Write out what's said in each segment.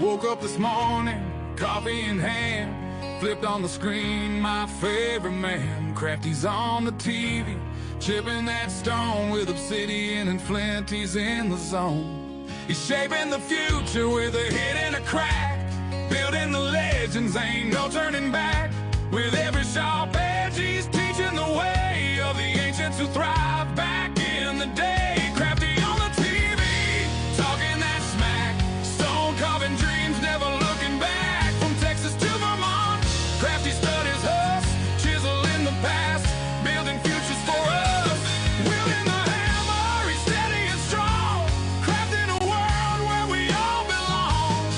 Woke up this morning, coffee in hand, flipped on the screen, my favorite man. Crafty's on the TV, chipping that stone with obsidian and flint. He's in the zone. He's shaping the future with a hit and a crack, building the legends, ain't no turning back. With every sharp edge, he's teaching the way of the ancients who thrived back in the day. Crafty on the TV, talking that smack, stone carving dreams, never looking back. From Texas to Vermont, Crafty studies us, chiseling the past, building futures for us. Wielding the hammer, he's steady and strong, crafting a world where we all belong.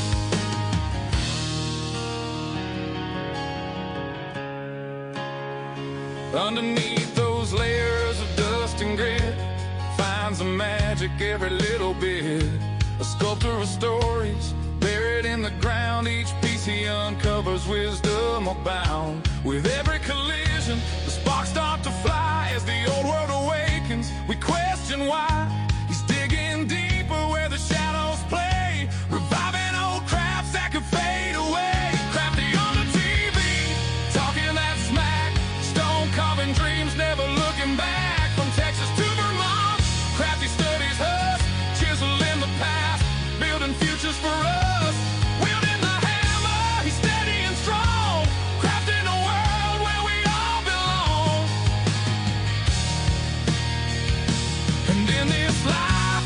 Underneath those layers of dust and grit, finds the magic every little bit. A sculptor of stories, buried in the ground. Each piece he uncovers wisdom abound. With every collision, the sparks start to fly. As the old world awakens, we question why. He's digging deeper where the shadows play, reviving old crafts that could fade away. Crafty on the TV, talking that smack, stone carving dreams, never looking back. From Texas to Vermont, Crafty studies us, chiseling the past, building futures for us. Wielding the hammer, he's steady and strong, crafting a world where we all belong. And in this life,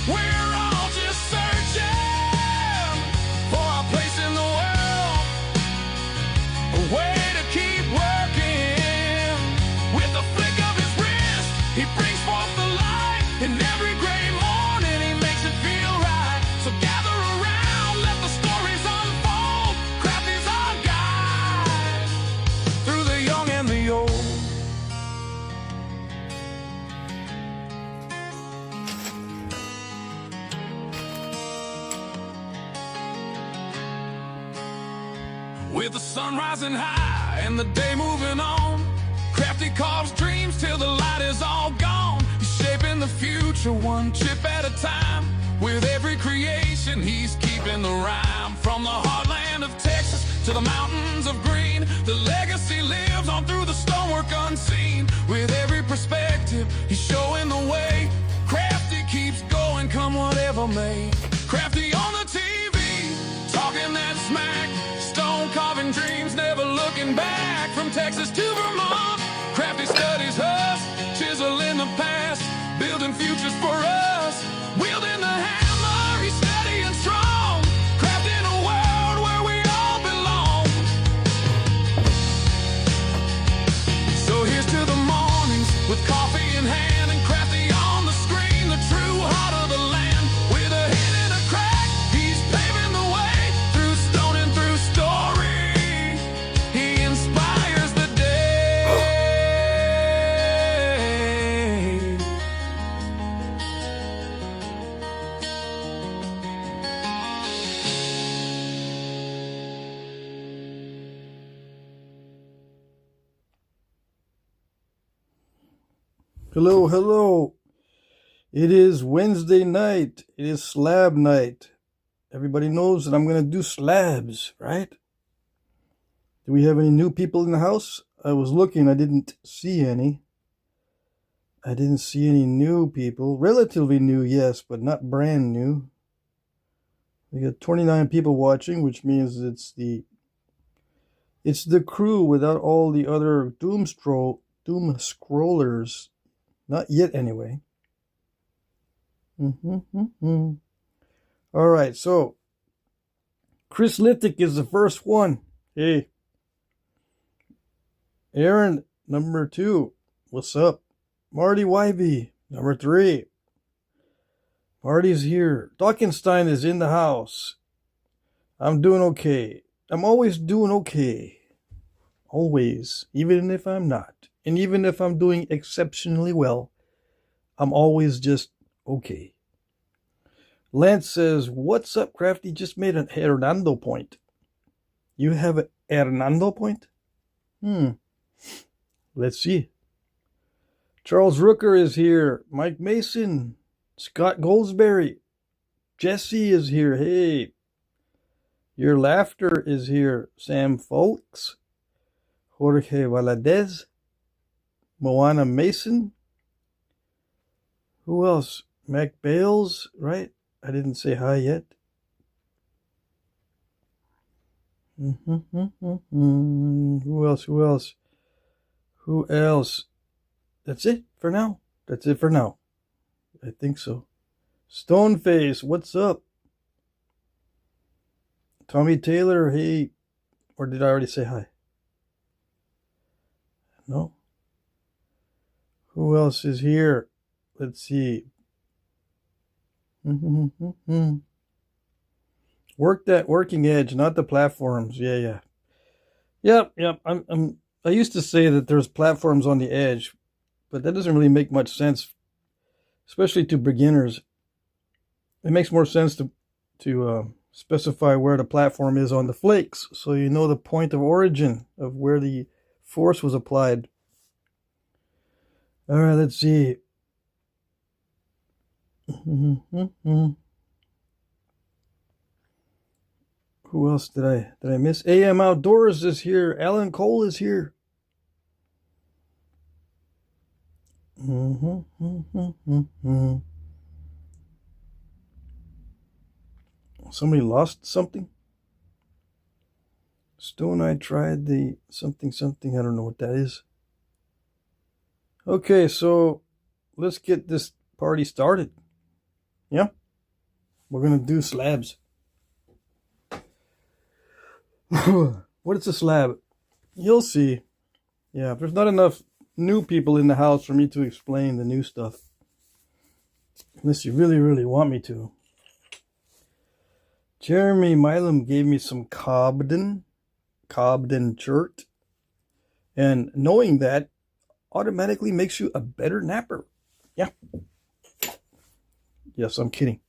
we're all just searching for our place in the world, a way to keep working. With the flick of his wrist, he brings forth the light. In every gray morning, he makes it feel right. So gather around, let the stories unfold. Crafty's our guide through the young and the old. With the sun rising high and the day moving on, Crafty carves dreams till the light is all gone. He's shaping the future one chip at a time. With every creation, he's keeping the rhyme. From the heartland of Texas to the mountains of green, the legacy lives on through the stonework unseen. With every perspective, he's showing the way. Crafty keeps going, come whatever may. Crafty on the TV, talking that smack, stone carving dreams, never looking back. From Texas to Vermont, Crafty studies us, chiseling the past, building futures for us. Wielding the hammer, he's steady and strong, crafting a world where we all belong. So here's to the mornings with coffee in hand and Crafty on the screen, the true heart of the land. With a hit and a crack, he's paving the way through stone and through story. He inspires the day. Hello, hello. It is Wednesday night. It is slab night. Everybody knows that I'm going to do slabs, right? Do we have any new people in the house? I was looking. I didn't see any. I didn't see any new people. Relatively new, yes, but not brand new. We got 29 people watching, which means it's the crew without all the other doom scrollers. Not yet, anyway. All right, so Chris Littick is the first one. Hey. Aaron, number 2. What's up? Marty Wybe, number 3. Marty's here. Dockenstein is in the house. I'm doing okay. I'm always doing okay. Always. Even if I'm not. And even if I'm doing exceptionally well, I'm always just okay. Lance says, what's up, Crafty? Just made an Hernando point. You have an Hernando point? Let's see. Charles Rooker is here. Mike Mason. Scott Goldsberry. Jesse is here. Hey, Your Laughter is here. Sam Folks, Jorge Valadez, Moana Mason. Who else? Mac Bales, right? I didn't say hi yet. Who else? Who else? Who else? That's it for now. That's it for now. I think so. Stoneface, what's up? Tommy Taylor, hey. Or did I already say hi? No? Who else is here? Let's see. Working edge, not the platforms. Yeah. Yep. I used to say that there's platforms on the edge, but that doesn't really make much sense, especially to beginners. It makes more sense to specify where the platform is on the flakes, so you know the point of origin of where the force was applied. All right, let's see. Who else did I miss? AM Outdoors is here. Alan Cole is here. Somebody lost something? Stone, I tried the something. I don't know what that is. Okay, so let's get this party started. Yeah? We're going to do slabs. What is a slab? You'll see. Yeah, there's not enough new people in the house for me to explain the new stuff. Unless you really, really want me to. Jeremy Milam gave me some Cobden shirt. And knowing that automatically makes you a better napper. Yeah. Yes, I'm kidding.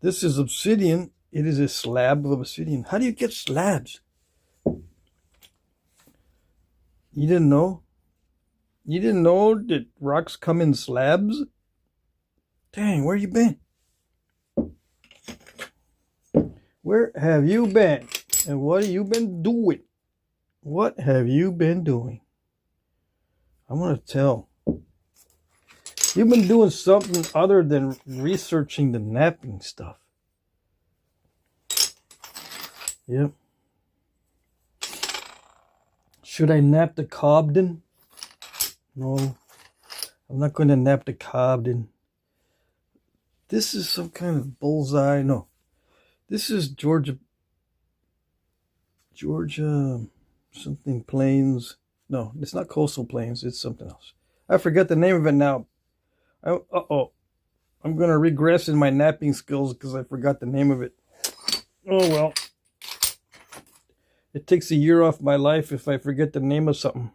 This is obsidian. It is a slab of obsidian. How do you get slabs? You didn't know? You didn't know that rocks come in slabs? Dang, where you been? Where have you been? And what have you been doing? What have you been doing? I want to tell. You've been doing something other than researching the knapping stuff. Yep. Should I nap the Cobden? No. I'm not going to nap the Cobden. This is some kind of bullseye. No. This is Georgia something plains. No, it's not coastal plains. It's something else. I forget the name of it now. I'm going to regress in my napping skills because I forgot the name of it. Oh, well. It takes a year off my life if I forget the name of something.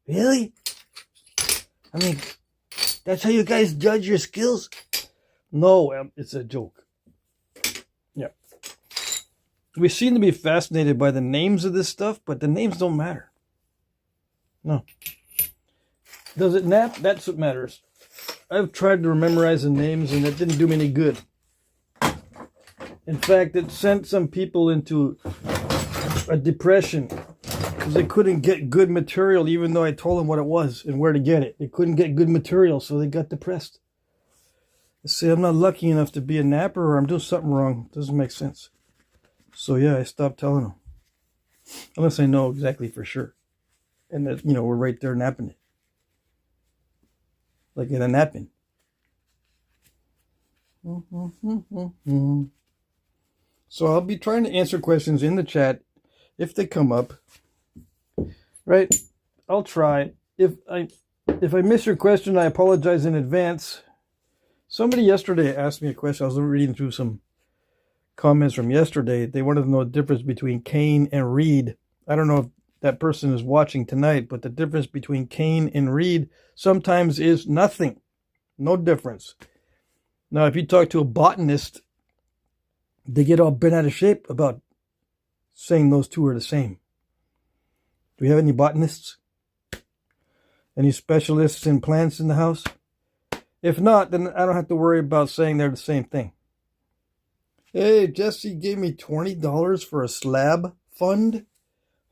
Really? I mean, that's how you guys judge your skills? No, it's a joke. Yeah. We seem to be fascinated by the names of this stuff, but the names don't matter. No. Does it nap? That's what matters. I've tried to memorize the names and it didn't do me any good. In fact, it sent some people into a depression because they couldn't get good material even though I told them what it was and where to get it. They couldn't get good material, so they got depressed. They say, I'm not lucky enough to be a napper or I'm doing something wrong. It doesn't make sense. So yeah, I stopped telling them. Unless I know exactly for sure. And that, we're right there napping it. Like in a napping. So I'll be trying to answer questions in the chat if they come up. Right? I'll try. If I miss your question, I apologize in advance. Somebody yesterday asked me a question. I was reading through some comments from yesterday. They wanted to know the difference between cane and reed. I don't know if that person is watching tonight, but the difference between cane and reed sometimes is nothing. No difference. Now, if you talk to a botanist, they get all bent out of shape about saying those two are the same. Do we have any botanists? Any specialists in plants in the house? If not, then I don't have to worry about saying they're the same thing. Hey, Jesse gave me $20 for a slab fund.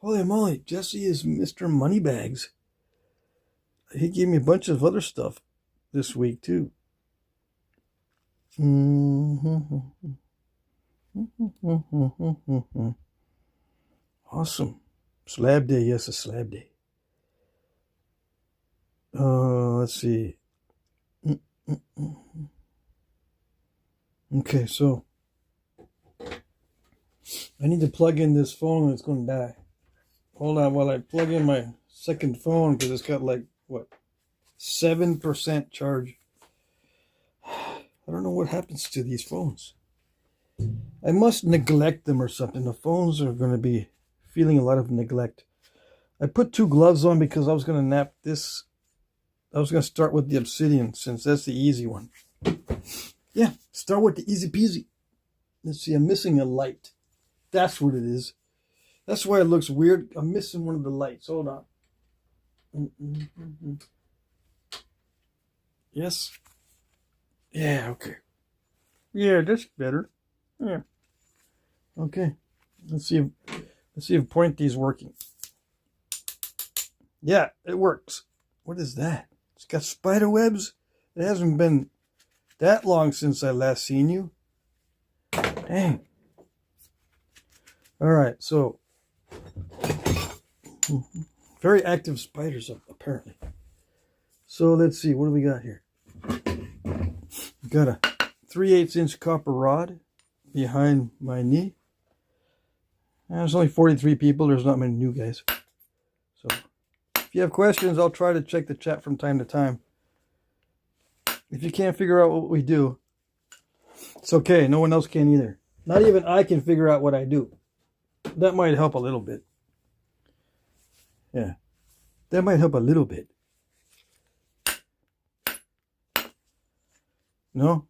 Holy moly, Jesse is Mr. Moneybags. He gave me a bunch of other stuff this week too. Awesome. Slab day, yes, a slab day. Let's see. Okay, so I need to plug in this phone and it's going to die. Hold on while I plug in my second phone because it's got like, what, 7% charge. I don't know what happens to these phones. I must neglect them or something. The phones are going to be feeling a lot of neglect. I put 2 gloves on because I was going to nap this. I was going to start with the obsidian since that's the easy one. Yeah, start with the easy peasy. Let's see, I'm missing a light. That's what it is. That's why it looks weird. I'm missing one of the lights. Hold on. Yes. Yeah, okay. Yeah, that's better. Yeah. Okay. Let's see if Pointy's working. Yeah, it works. What is that? It's got spider webs. It hasn't been that long since I last seen you. Dang. All right, so very active spiders apparently. So let's see, what do we got here? We got a 3/8 inch copper rod behind my knee. There's only 43 people. There's not many new guys. So if you have questions, I'll try to check the chat from time to time. If you can't figure out what we do, it's okay. No one else can either. Not even I can figure out what I do. That might help a little bit. Yeah. That might help a little bit. No?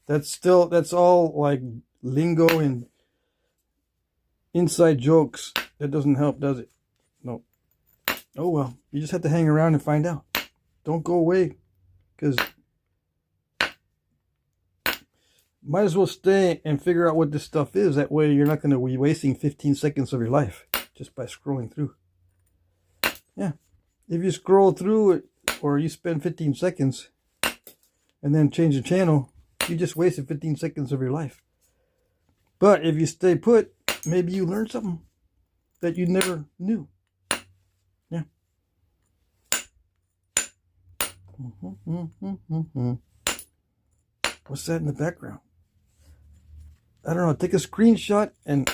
That's all like lingo and inside jokes. That doesn't help, does it? No. Oh well. You just have to hang around and find out. Don't go away. Because might as well stay and figure out what this stuff is. That way you're not going to be wasting 15 seconds of your life just by scrolling through. Yeah. If you scroll through it or you spend 15 seconds and then change the channel, you just wasted 15 seconds of your life. But if you stay put, maybe you learn something that you never knew. Yeah. What's that in the background? I don't know. Take a screenshot and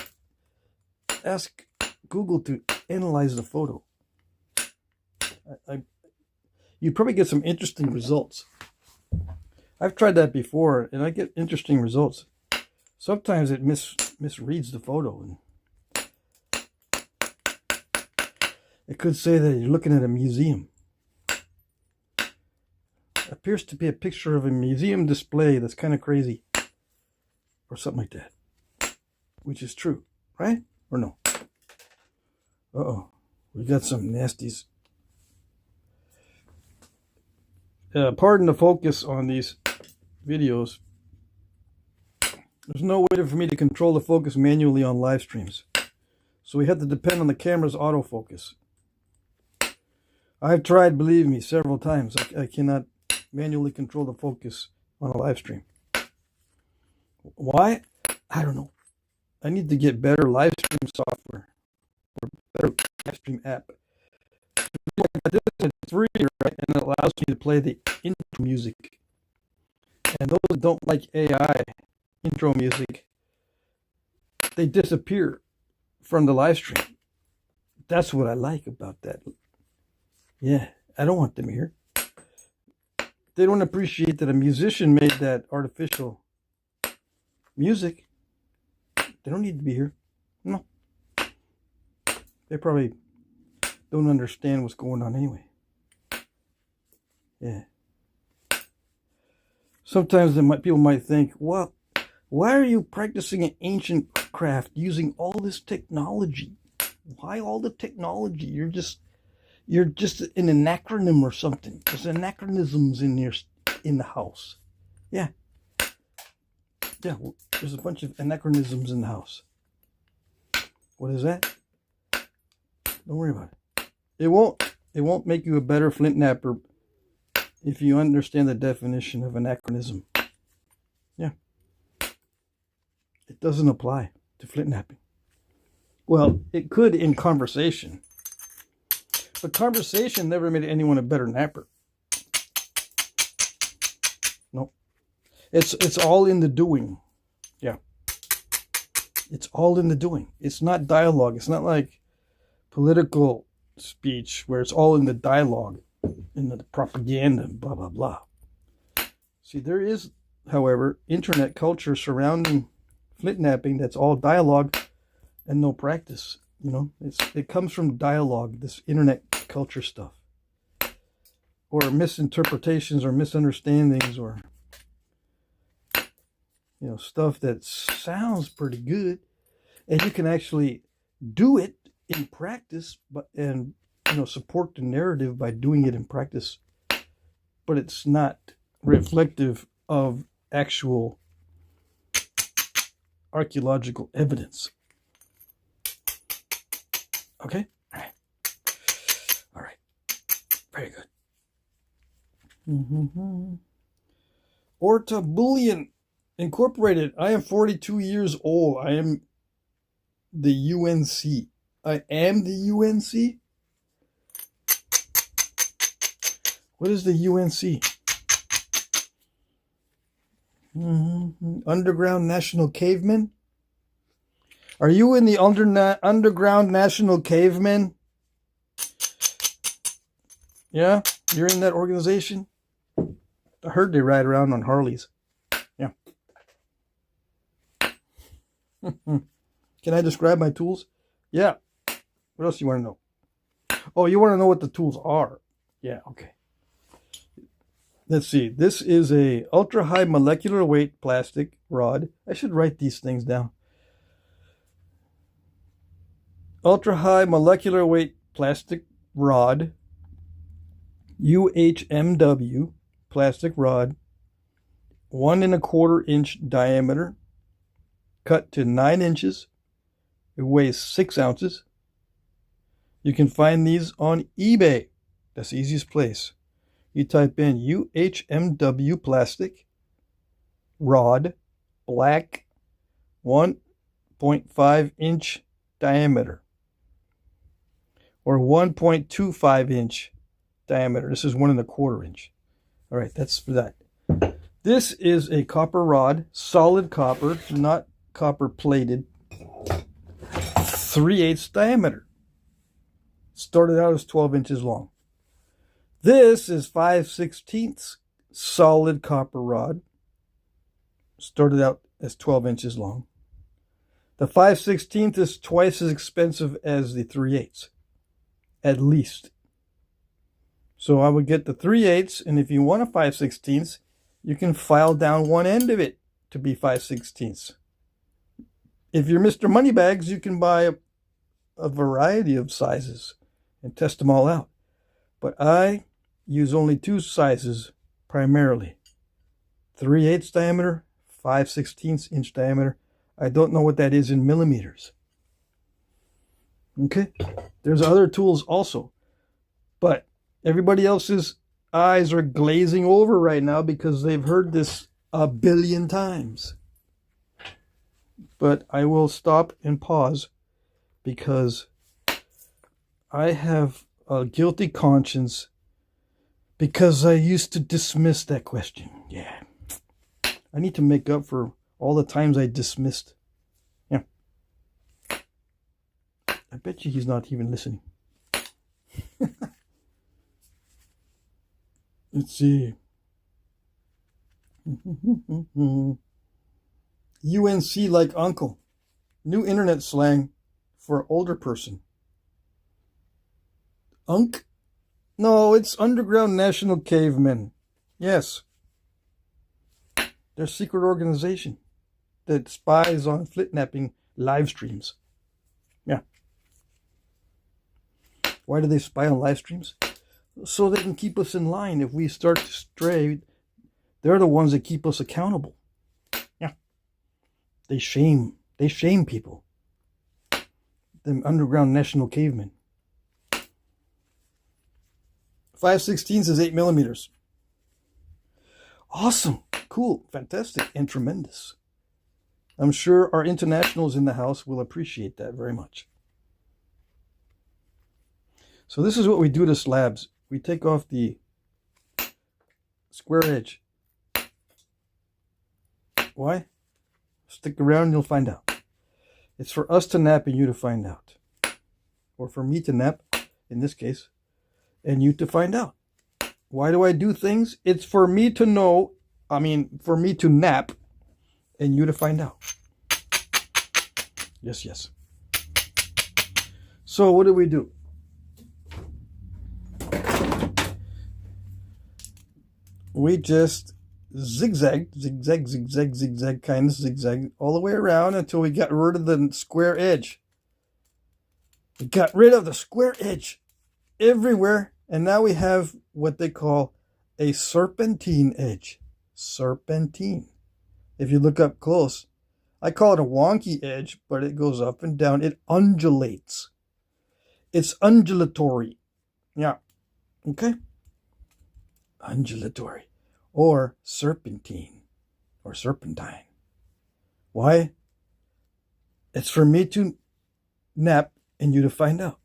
ask Google to analyze the photo. You probably get some interesting results. I've tried that before, and I get interesting results. Sometimes it misreads the photo. And it could say that you're looking at a museum. It appears to be a picture of a museum display that's kind of crazy. Or something like that. Which is true, right? Or no? Uh-oh. We got some nasties. Pardon the focus on these videos. There's no way for me to control the focus manually on live streams. So we have to depend on the camera's autofocus. I've tried, believe me, several times. I cannot manually control the focus on a live stream. Why? I don't know. I need to get better live stream software or better live stream app. This is free, right? And it allows me to play the intro music. And those that don't like AI intro music, they disappear from the live stream. That's what I like about that. Yeah, I don't want them here. They don't appreciate that a musician made that artificial music. They don't need to be here. No. They probably don't understand what's going on anyway. Yeah. Sometimes people might think, well, why are you practicing an ancient craft using all this technology? Why all the technology? You're just an acronym or something. There's anachronisms in the house. Yeah. Yeah, well, there's a bunch of anachronisms in the house. What is that? Don't worry about it. It won't make you a better flint napper if you understand the definition of anachronism. Yeah. It doesn't apply to flint napping. Well, it could in conversation. But conversation never made anyone a better napper. No. It's all in the doing. Yeah. It's all in the doing. It's not dialogue. It's not like political speech where it's all in the dialogue, in the propaganda, blah, blah, blah. See, there is, however, internet culture surrounding flint napping that's all dialogue and no practice. You know, it comes from dialogue, this internet culture stuff. Or misinterpretations or misunderstandings or, you know, stuff that sounds pretty good. And you can actually do it in practice, and you know, support the narrative by doing it in practice, but it's not reflective of actual archaeological evidence. Okay, all right, very good. Orta Bullion Incorporated. I am 42 years old. I am the UNC. I am the UNC? What is the UNC? Underground National Cavemen? Are you in the Underground National Cavemen? Yeah? You're in that organization? I heard they ride around on Harleys. Yeah. Can I describe my tools? Yeah. What else do you want to know? Oh, you want to know what the tools are? Yeah, okay. Let's see. This is a ultra-high molecular weight plastic rod. I should write these things down. Ultra-high molecular weight plastic rod. UHMW plastic rod. 1 1/4 inch diameter. Cut to 9 inches. It weighs 6 ounces. You can find these on eBay. That's the easiest place. You type in UHMW plastic rod, black, 1.5 inch diameter, or 1.25 inch diameter. This is 1 1/4 inch. All right, that's for that. This is a copper rod, solid copper, not copper plated, 3/8 diameter. Started out as 12 inches long. This is 5/16 solid copper rod. Started out as 12 inches long. The 5/16 is twice as expensive as the 3/8, at least. So I would get the 3/8, and if you want a 5/16, you can file down one end of it to be 5/16. If you're Mr. Moneybags, you can buy a variety of sizes and test them all out. But I use only 2 sizes primarily. 3/8 diameter, 5/16 inch diameter. I don't know what that is in millimeters. Okay? There's other tools also. But everybody else's eyes are glazing over right now because they've heard this a billion times. But I will stop and pause because I have a guilty conscience because I used to dismiss that question. Yeah. I need to make up for all the times I dismissed. Yeah. I bet you he's not even listening. Let's see. UNC like uncle. New internet slang for older person. Unk? No, it's Underground National Cavemen. Yes. They're a secret organization that spies on Flintknapping live streams. Yeah. Why do they spy on live streams? So they can keep us in line. If we start to stray, they're the ones that keep us accountable. Yeah. They shame people. Them underground national cavemen. 5/16 is 8 millimeters. Awesome, cool, fantastic, and tremendous. I'm sure our internationals in the house will appreciate that very much. So this is what we do to slabs. We take off the square edge. Why? Stick around and you'll find out. It's for us to nap and you to find out. Or for me to nap, in this case, and you to find out. Why do I do things? It's for me to know, for me to nap and you to find out. Yes, yes. So what do we do? We just zigzag, kind of zigzag all the way around until we got rid of the square edge. We got rid of the square edge everywhere, and now we have what they call a serpentine edge. Serpentine. If you look up close, I call it a wonky edge, but it goes up and down. It undulates. It's undulatory. Yeah. Okay? Undulatory. Or serpentine. Or serpentine. Why? It's for me to nap and you to find out.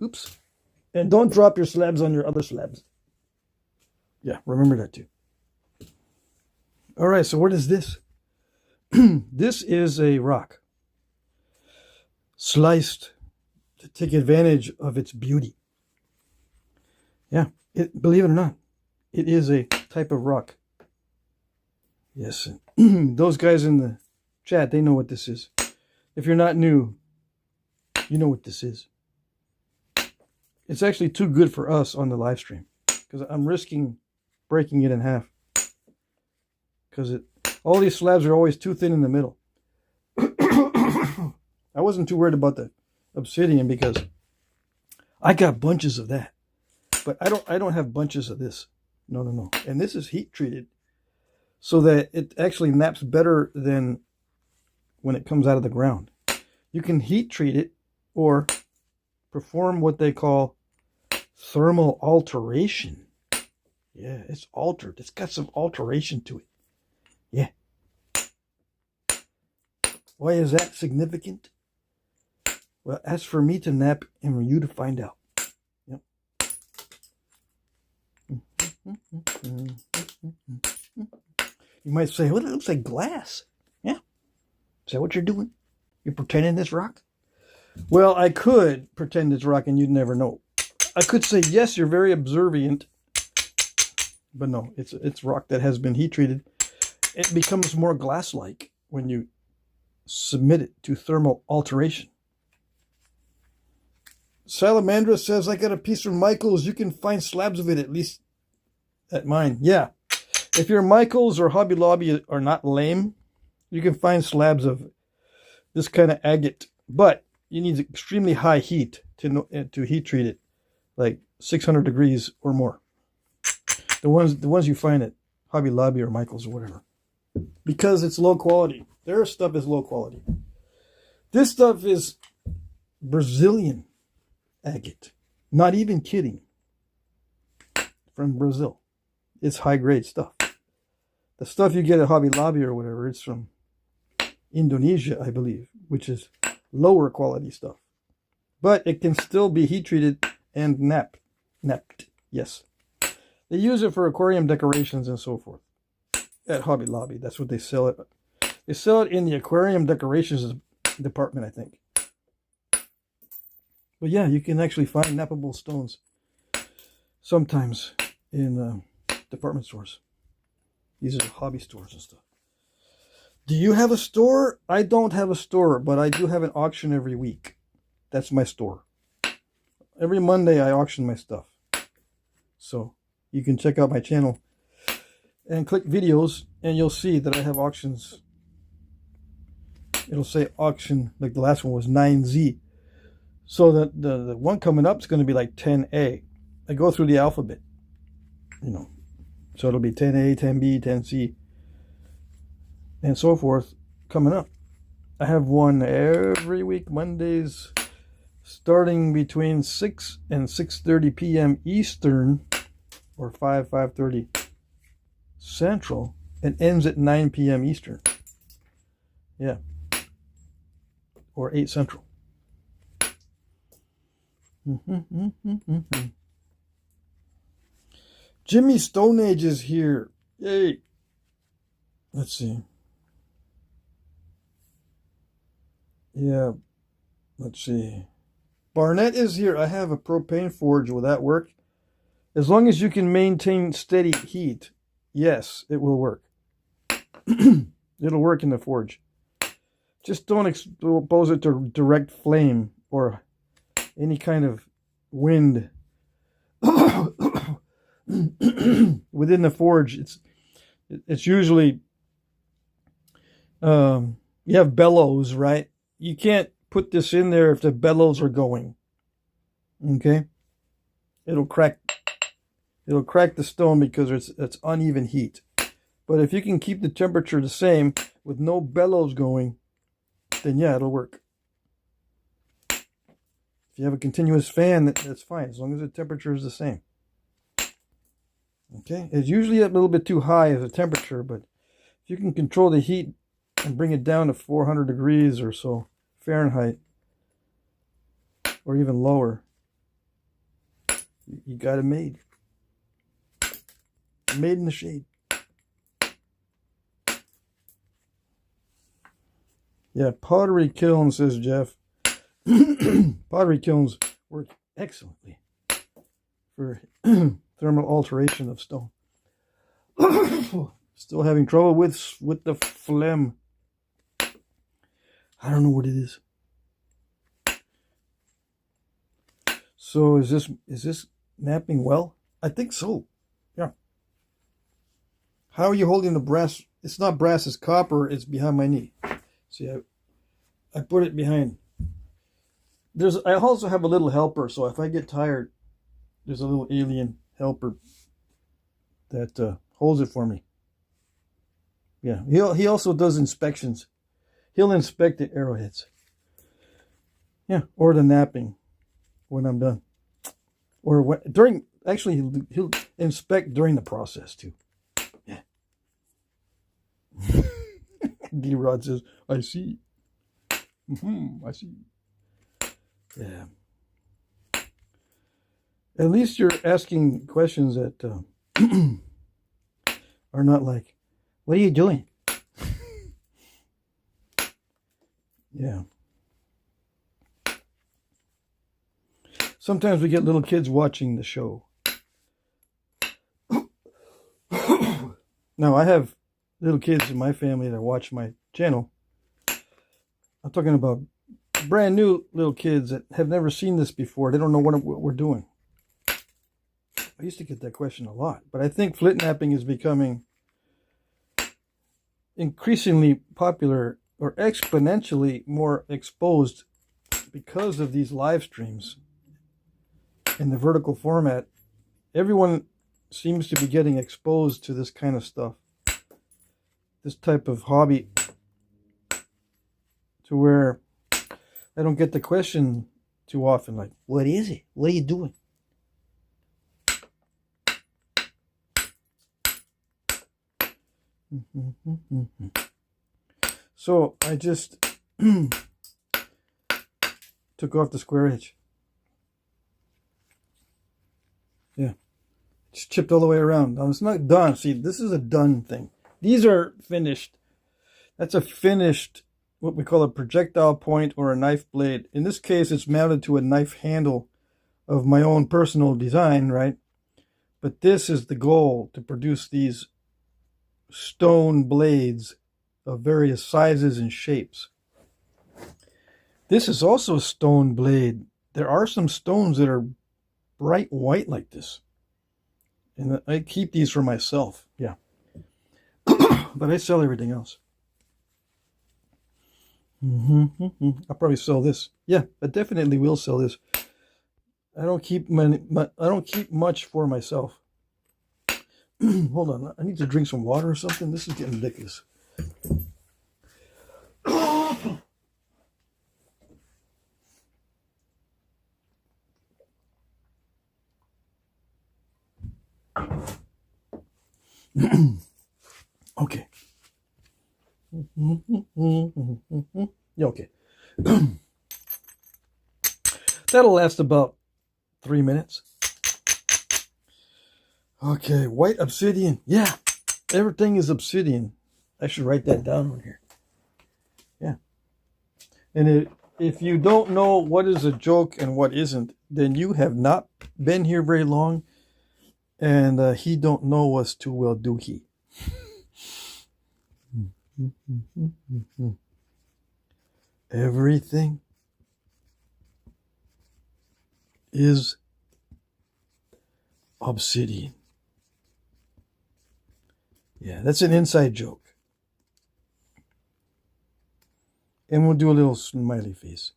Oops. And don't drop your slabs on your other slabs. Yeah, remember that too. All right, so what is this? This is a rock. Sliced to take advantage of its beauty. Yeah, believe it or not, it is a type of rock. Yes, those guys in the chat, they know what this is. If you're not new, you know what this is. It's actually too good for us on the live stream because I'm risking breaking it in half. Because all these slabs are always too thin in the middle. I wasn't too worried about the obsidian because I got bunches of that. But I don't have bunches of this. No. And this is heat treated so that it actually naps better than when it comes out of the ground. You can heat treat it or perform what they call thermal alteration. Yeah, it's altered. It's got some alteration to it. Yeah. Why is that significant? Well, as for me to nap and for you to find out. Yep. You might say, well, it looks like glass. Yeah. Is that what you're doing? You're pretending this rock? Well, I could pretend it's rock and you'd never know. I could say, yes, you're very observant. But no, it's rock that has been heat treated. It becomes more glass-like when you submit it to thermal alteration. Salamandra says, I got a piece from Michael's. You can find slabs of it, at least at mine. Yeah. If your Michael's or Hobby Lobby are not lame, you can find slabs of this kind of agate. But you need extremely high heat to heat treat it, like 600 degrees or more. The ones you find at Hobby Lobby or Michael's or whatever. Because it's low quality. Their stuff is low quality. This stuff is Brazilian agate. Not even kidding. From Brazil. It's high grade stuff. The stuff you get at Hobby Lobby or whatever, it's from Indonesia, I believe, which is lower quality stuff. But it can still be heat treated and napped. Yes. They use it for aquarium decorations and so forth. At Hobby Lobby, that's what they sell it. They sell it in the aquarium decorations department, I think. But yeah, you can actually find nappable stones sometimes in department stores. These are hobby stores and stuff. Do you have a store? I don't have a store, but I do have an auction every week. That's my store. Every Monday I auction my stuff. So you can check out my channel and click videos and you'll see that I have auctions. It'll say auction, like the last one was 9Z. So that the one coming up is going to be like 10A. I go through the alphabet, . So it'll be 10A, 10B, 10C. and so forth coming up. I have one every week, Mondays, starting between 6 and 6:30 p.m. Eastern, or 5:30 Central, and ends at 9 p.m. Eastern. Yeah. Or 8 Central. Jimmy Stone Age is here. Yay. Let's see. Yeah. Let's see. Barnett is here. I have a propane forge. Will that work? As long as you can maintain steady heat, yes, it will work. It'll work in the forge. Just don't expose it to direct flame or any kind of wind within the forge. It's usually you have bellows, right? You can't put this in there if the bellows are going. Okay, it'll crack the stone because it's uneven heat. But if you can keep the temperature the same with no bellows going, then yeah, it'll work. If you have a continuous fan, that's fine, as long as the temperature is the same. Okay, it's usually a little bit too high as a temperature, but if you can control the heat and bring it down to 400 degrees or so Fahrenheit, or even lower, you got it made. Made in the shade. Yeah, pottery kiln, says Jeff. Pottery kilns work excellently for thermal alteration of stone. Still having trouble with the phlegm. I don't know what it is. So is this knapping well? I think so. Yeah. How are you holding the brass? It's not brass, it's copper. It's behind my knee. See, I put it behind. I also have a little helper, so if I get tired, there's a little alien helper that holds it for me. Yeah, he also does inspections. He'll inspect the arrowheads. Yeah, or the knapping when I'm done. Or actually he'll inspect during the process too. Yeah. D-Rod says, I see. I see. Yeah. At least you're asking questions that are not like, what are you doing? Yeah. Sometimes we get little kids watching the show. Now, I have little kids in my family that watch my channel. I'm talking about brand new little kids that have never seen this before. They don't know what we're doing. I used to get that question a lot, but I think Flintknapping is becoming increasingly popular or exponentially more exposed because of these live streams in the vertical format. Everyone seems to be getting exposed to this kind of stuff, this type of hobby, to where I don't get the question too often, like, what is it? What are you doing? So I just took off the square edge. Yeah, just chipped all the way around. Now it's not done. See, this is a done thing. These are finished. That's a finished, what we call a projectile point or a knife blade. In this case, it's mounted to a knife handle of my own personal design, right? But this is the goal, to produce these stone blades of various sizes and shapes. This is also a stone blade. There are some stones that are bright white like this, and I keep these for myself. Yeah. But I sell everything else. I'll probably sell this. Yeah, I definitely will sell this. I don't keep much for myself. Hold on, I need to drink some water or something. This is getting ridiculous. Okay. Yeah, okay. That'll last about 3 minutes. Okay, white obsidian. Yeah, everything is obsidian. I should write that down on here. Yeah. And if you don't know what is a joke and what isn't, then you have not been here very long, and he don't know us too well, do he? Everything is obsidian. Yeah, that's an inside joke. And we'll do a little smiley face.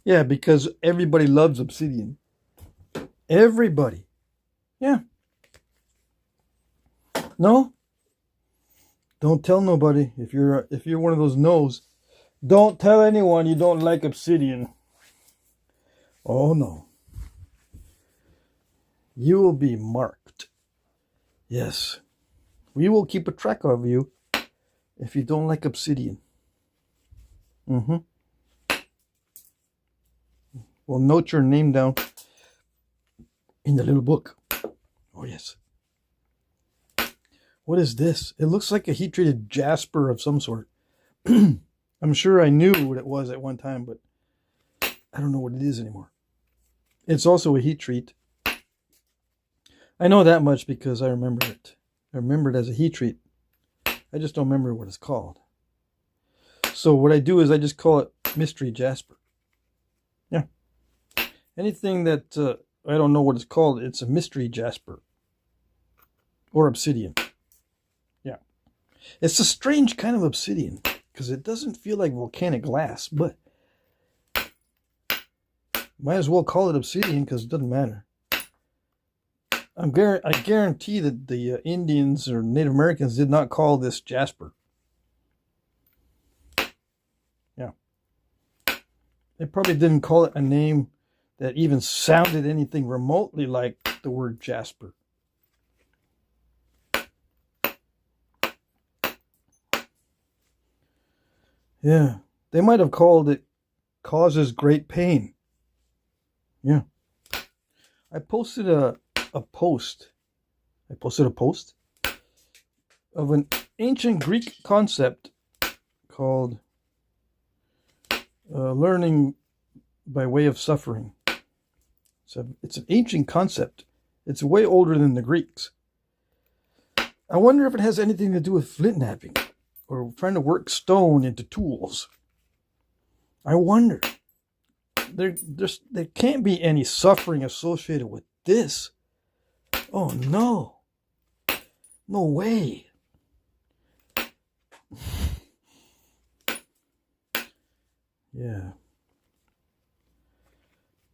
Yeah, because everybody loves obsidian. Everybody. Yeah. No? Don't tell nobody. If you're one of those no's, don't tell anyone you don't like obsidian. Oh no. You will be marked. Yes. We will keep a track of you if you don't like obsidian. We'll note your name down in the little book. Oh yes. What is this? It looks like a heat-treated jasper of some sort. I'm sure I knew what it was at one time, but I don't know what it is anymore. It's also a heat treat. I know that much because I remember it. I remember it as a heat treat. I just don't remember what it's called. So what I do is I just call it mystery jasper. Yeah. Anything that I don't know what it's called, it's a mystery jasper. Or obsidian. Yeah. It's a strange kind of obsidian because it doesn't feel like volcanic glass, but might as well call it obsidian because it doesn't matter. I guarantee that the Indians or Native Americans did not call this jasper. Yeah. They probably didn't call it a name that even sounded anything remotely like the word jasper. Yeah. They might have called it causes great pain. Yeah. I posted a post of an ancient Greek concept called learning by way of suffering. It's an ancient concept. It's way older than the Greeks. I wonder if it has anything to do with flintknapping or trying to work stone into tools. I wonder. There can't be any suffering associated with this. Oh no. No way. Yeah.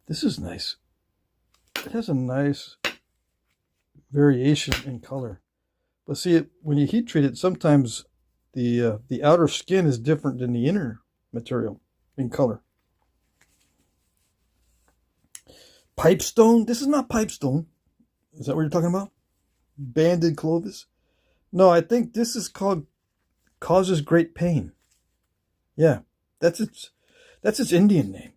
This is nice. It has a nice variation in color. But see, when you heat treat it, sometimes the outer skin is different than the inner material in color. Pipestone? This is not pipestone. Is that what you're talking about? Banded Clovis? No, I think this is called causes great pain. Yeah, that's its Indian name.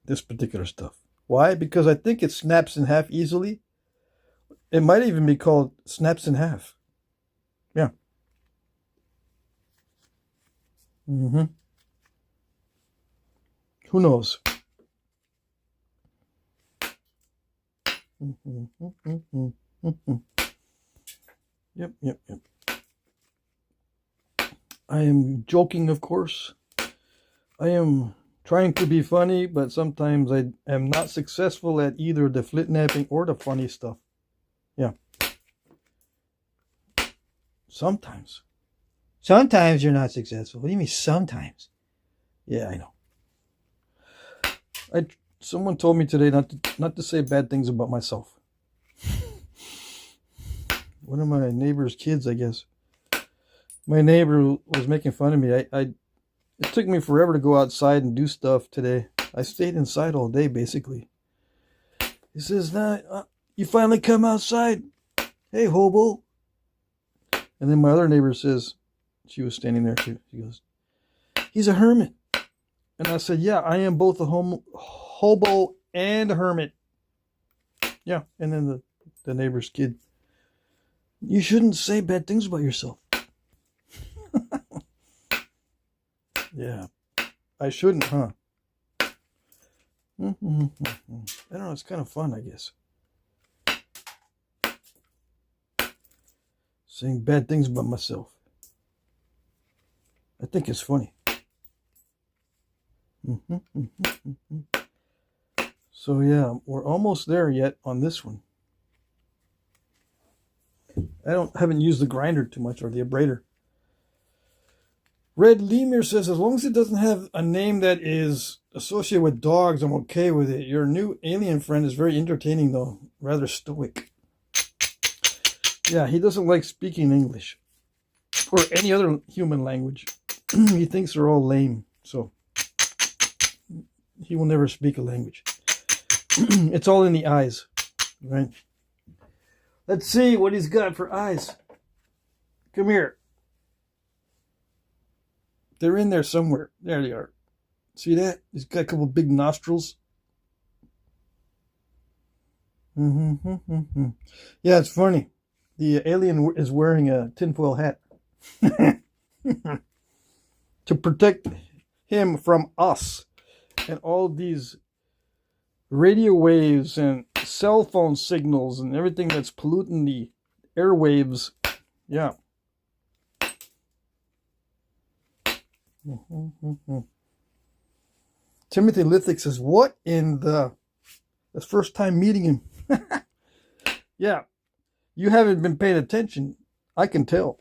This particular stuff. Why? Because I think it snaps in half easily. It might even be called snaps in half. Yeah. Who knows? Yep. I am joking, of course. I am trying to be funny, but sometimes I am not successful at either the flintknapping or the funny stuff. Yeah. Sometimes. Sometimes you're not successful. What do you mean sometimes? Yeah, I know. Someone told me today not to say bad things about myself. One of my neighbor's kids, I guess. My neighbor was making fun of me. It took me forever to go outside and do stuff today. I stayed inside all day, basically. He says, "Nah, you finally come outside. Hey, hobo." And then my other neighbor says, she was standing there too. She goes, "He's a hermit." And I said, "Yeah, I am both a hobo and a hermit." Yeah. And then the neighbor's kid, "You shouldn't say bad things about yourself." Yeah, I shouldn't, huh? I don't know, it's kind of fun, I guess. Saying bad things about myself. I think it's funny. So yeah, we're almost there yet on this one. Haven't used the grinder too much, or the abrader. Red Lemur says, as long as it doesn't have a name that is associated with dogs, I'm okay with it. Your new alien friend is very entertaining, though. Rather stoic. Yeah, he doesn't like speaking English. Or any other human language. He thinks they're all lame. So, he will never speak a language. It's all in the eyes. Right? Let's see what he's got for eyes. Come here. They're in there somewhere. There they are. See that? He's got a couple big nostrils. Yeah, it's funny. The alien is wearing a tinfoil hat to protect him from us and all these radio waves and cell phone signals and everything that's polluting the airwaves. Yeah. Timothy Lithic says, "What in the... That's first time meeting him." Yeah. You haven't been paying attention. I can tell.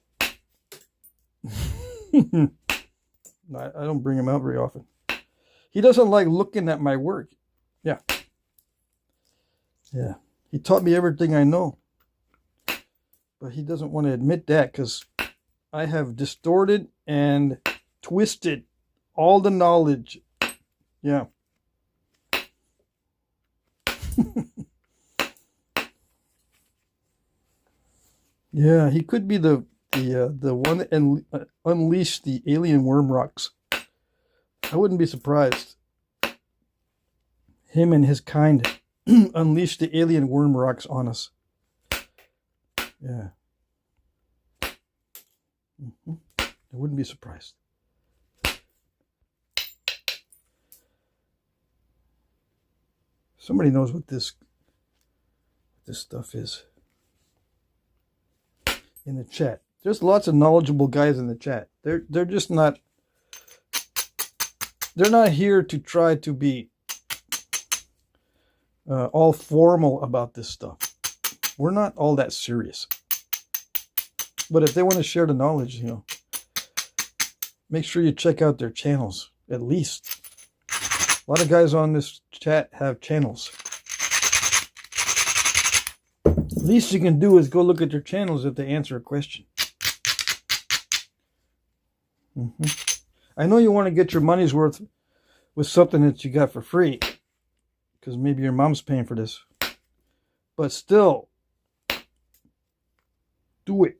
I don't bring him out very often. He doesn't like looking at my work. Yeah. Yeah. He taught me everything I know. But he doesn't want to admit that because I have distorted and twisted all the knowledge. Yeah. Yeah, he could be the one that unleashed the alien worm rocks. I wouldn't be surprised. Him and his kind unleashed the alien worm rocks on us. Yeah. I wouldn't be surprised. Somebody knows what this stuff is. In the chat. There's lots of knowledgeable guys in the chat. They're just not... They're not here to try to be all formal about this stuff. We're not all that serious. But if they want to share the knowledge, you know, make sure you check out their channels, at least. A lot of guys on this chat have channels. Least you can do is go look at their channels if they answer a question. I know you want to get your money's worth with something that you got for free, because maybe your mom's paying for this. But still, do it.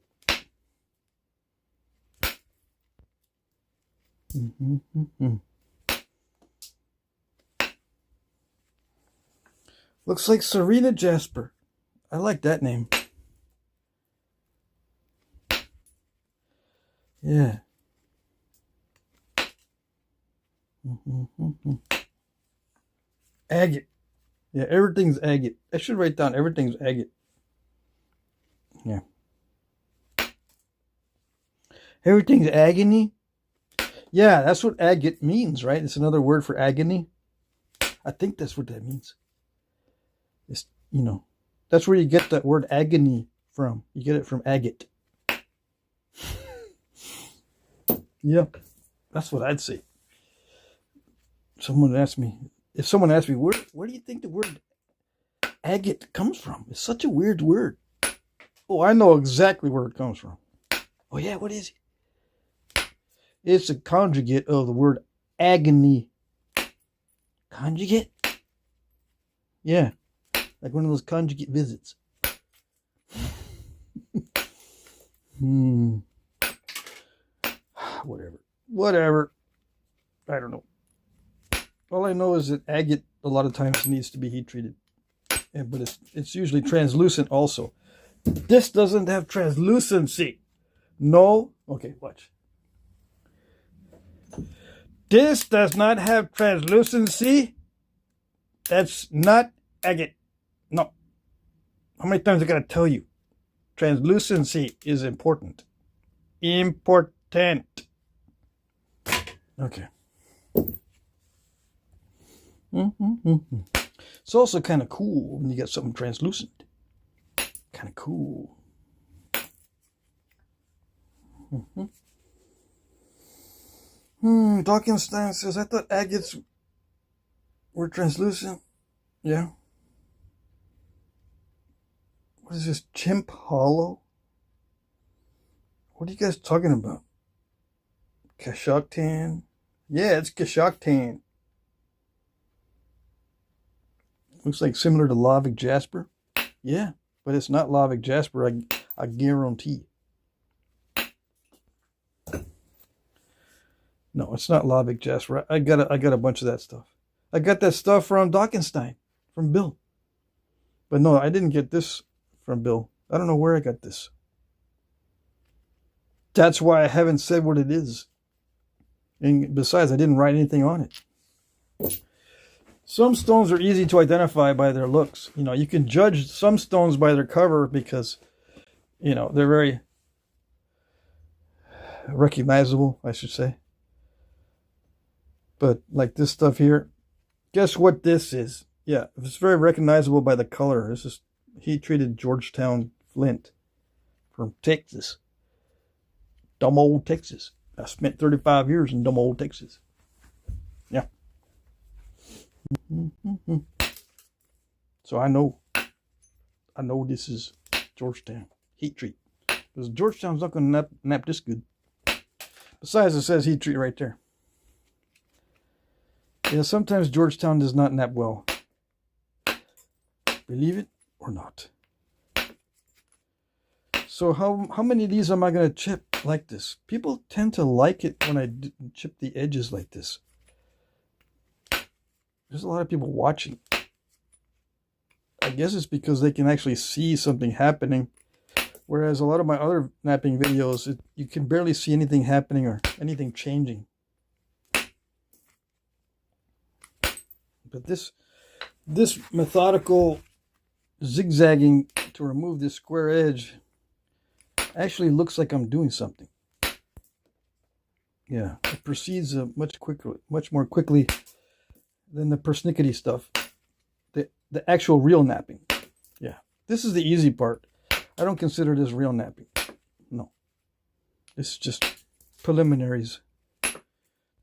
Looks like Serena Jasper. I like that name. Yeah. Agate. Yeah, everything's agate. I should write down everything's agate. Yeah. Everything's agony? Yeah, that's what agate means, right? It's another word for agony. I think that's what that means. It's, you know, that's where you get that word agony from. You get it from agate. Yep. That's what I'd say. If someone asked me, where do you think the word agate comes from? It's such a weird word. Oh, I know exactly where it comes from. Oh, yeah, what is it? It's a conjugate of the word agony. Conjugate? Yeah, like one of those conjugate visits. Whatever. I don't know. All I know is that agate a lot of times needs to be heat treated, but it's usually translucent also. This doesn't have translucency. No. Okay, watch. This does not have translucency. That's not agate. No. How many times I gotta tell you? Translucency is important. Important. Okay. It's also kind of cool when you get something translucent. Kind of cool. Dockenstein says, I thought agates were translucent. Yeah. What is this? Chimp Hollow? What are you guys talking about? Kashoktan? Yeah, it's Kashoktan. Looks like similar to Lavic Jasper. Yeah, but it's not Lavic Jasper, I guarantee. No, it's not Lavic Jasper. I got a bunch of that stuff. I got that stuff from Dockenstein, from Bill. But no, I didn't get this from Bill. I don't know where I got this. That's why I haven't said what it is. And besides, I didn't write anything on it. Some stones are easy to identify by their looks. You know, you can judge some stones by their cover because, you know, they're very recognizable, I should say. But like this stuff here, guess what this is? Yeah, it's very recognizable by the color. This is heat-treated Georgetown flint from Texas. Dumb old Texas. I spent 35 years in dumb old Texas. Yeah. So I know this is Georgetown heat treat, because Georgetown's not going to nap this good. Besides, it says heat treat right there. Yeah, sometimes Georgetown does not nap well. Believe it or not. So how many of these am I going to chip like this? People tend to like it when I chip the edges like this. There's a lot of people watching. I guess it's because they can actually see something happening. Whereas a lot of my other napping videos, you can barely see anything happening or anything changing. But this methodical zigzagging to remove this square edge actually looks like I'm doing something. Yeah, it proceeds much more quickly than the persnickety stuff. The actual real napping. Yeah, this is the easy part. I don't consider this real napping. No, this is just preliminaries. The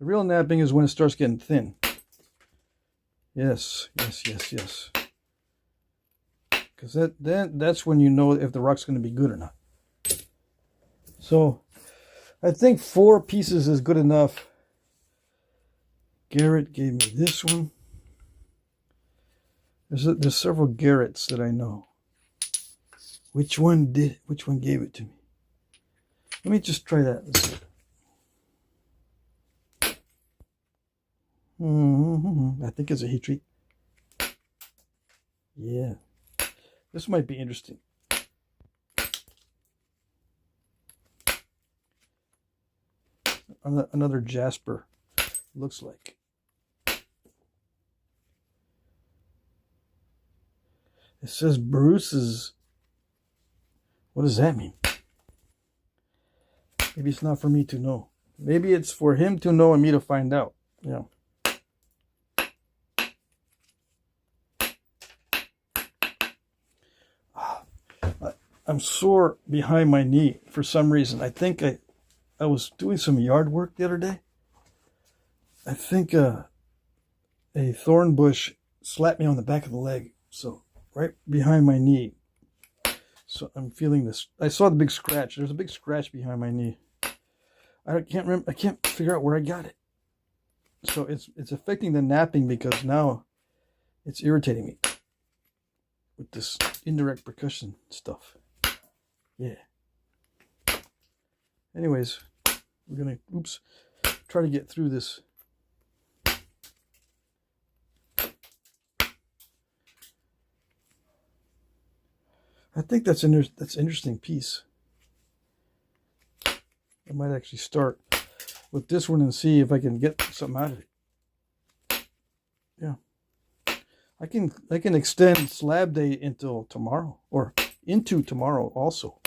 real napping is when it starts getting thin. Yes. Because that's when you know if the rock's going to be good or not. So I think 4 pieces is good enough. Garrett gave me this one. There's several Garretts that I know. Which one gave it to me? Let me just try that. Let's see. I think it's a heat treat. Yeah. This might be interesting. Another Jasper, looks like. It says Bruce's. What does that mean? Maybe it's not for me to know. Maybe it's for him to know and me to find out. Yeah. I'm sore behind my knee for some reason. I think I was doing some yard work the other day. I think a thorn bush slapped me on the back of the leg. So right behind my knee. So I'm feeling this. I saw the big scratch. There's a big scratch behind my knee. I can't remember. I can't figure out where I got it. So it's affecting the knapping because now it's irritating me with this indirect percussion stuff. Yeah. Anyways, we're gonna try to get through this. I think that's an interesting piece. I might actually start with this one and see if I can get something out of it. Yeah. I can extend slab day until tomorrow, or into tomorrow also,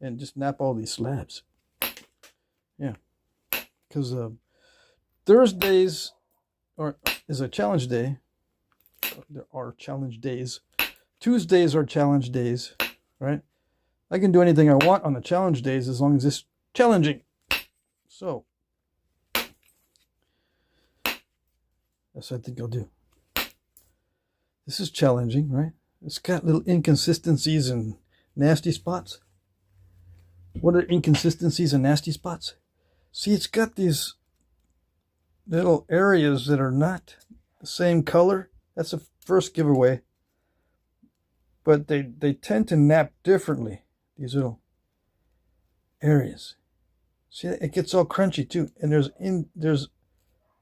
and just nap all these slabs. Yeah. Because Thursdays is a challenge day. There are challenge days. Tuesdays are challenge days, right? I can do anything I want on the challenge days as long as it's challenging. So that's what I think I'll do. This is challenging, right? It's got little inconsistencies and nasty spots. What are inconsistencies and nasty spots? See, it's got these little areas that are not the same color. That's the first giveaway. But they tend to nap differently, these little areas. See, it gets all crunchy too. And there's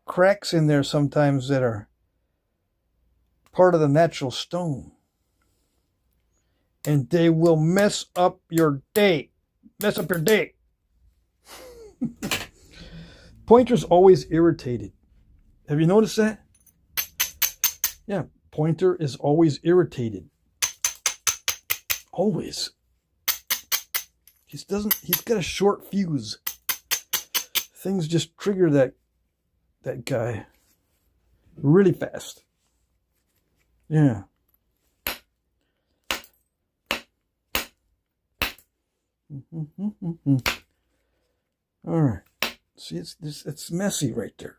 cracks in there sometimes that are part of the natural stone. And they will mess up your day. Mess up your day. Pointer's always irritated. Have you noticed that? Yeah, pointer is always irritated. Always. He's got a short fuse. Things just trigger that guy really fast. Yeah. All right. See, it's messy right there.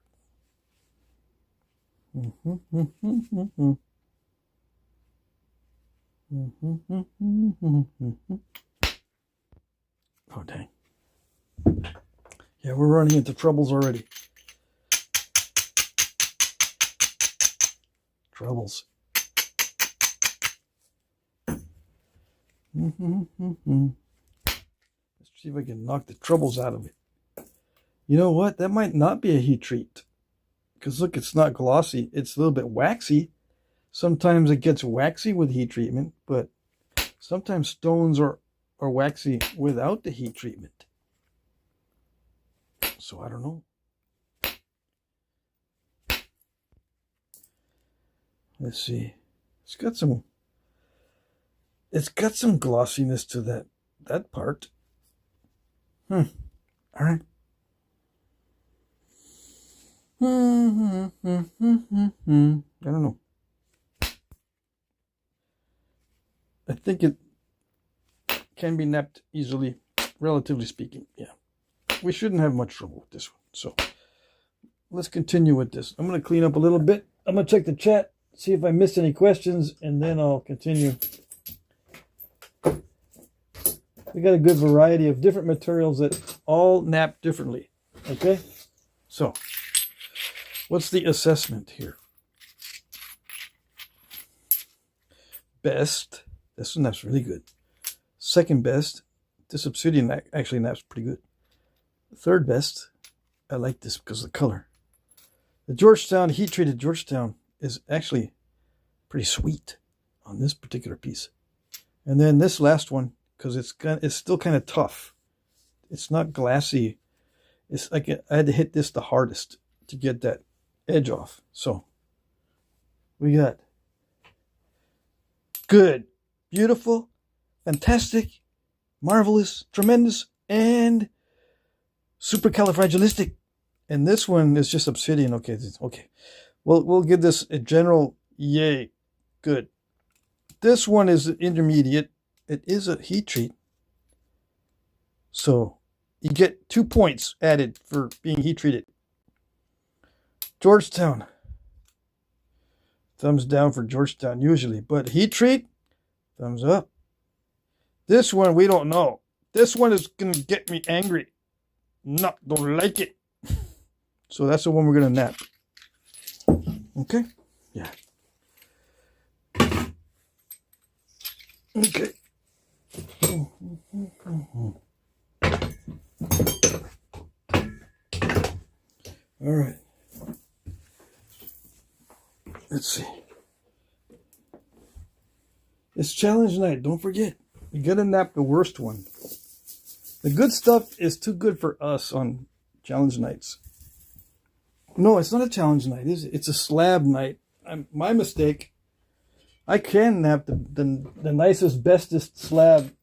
Oh, dang. Yeah, we're running into troubles already. Troubles. Let's see if I can knock the troubles out of it. You know what? That might not be a heat treat. Because look, it's not glossy. It's a little bit waxy. Sometimes it gets waxy with heat treatment, but sometimes stones are waxy without the heat treatment. So I don't know. Let's see. It's got some glossiness to that part. All right. I don't know. I think it can be napped easily, relatively speaking. Yeah. We shouldn't have much trouble with this one. So let's continue with this. I'm going to clean up a little bit. I'm going to check the chat, see if I missed any questions, and then I'll continue. We got a good variety of different materials that all nap differently. Okay? So, what's the assessment here? Best. This one naps really good. Second best. This obsidian actually naps pretty good. Third best. I like this because of the color. The Georgetown, heat-treated Georgetown, is actually pretty sweet on this particular piece. And then this last one, because it's still kind of tough. It's not glassy. It's like I had to hit this the hardest to get that edge off. So we got good, beautiful, fantastic, marvelous, tremendous, and supercalifragilistic. And this one is just obsidian. Okay. We'll give this a general yay. Good. This one is intermediate. It is a heat treat. So you get 2 points added for being heat treated. Georgetown. Thumbs down for Georgetown usually. But heat treat, thumbs up. This one we don't know. This one is going to get me angry. No, don't like it. So that's the one we're going to nap. Okay? Yeah. Okay. All right. Let's see. It's challenge night. Don't forget. You got to nap the worst one. The good stuff is too good for us on challenge nights. No, it's not a challenge night, is it? It's a slab night. My mistake. I can nap the nicest, bestest slab.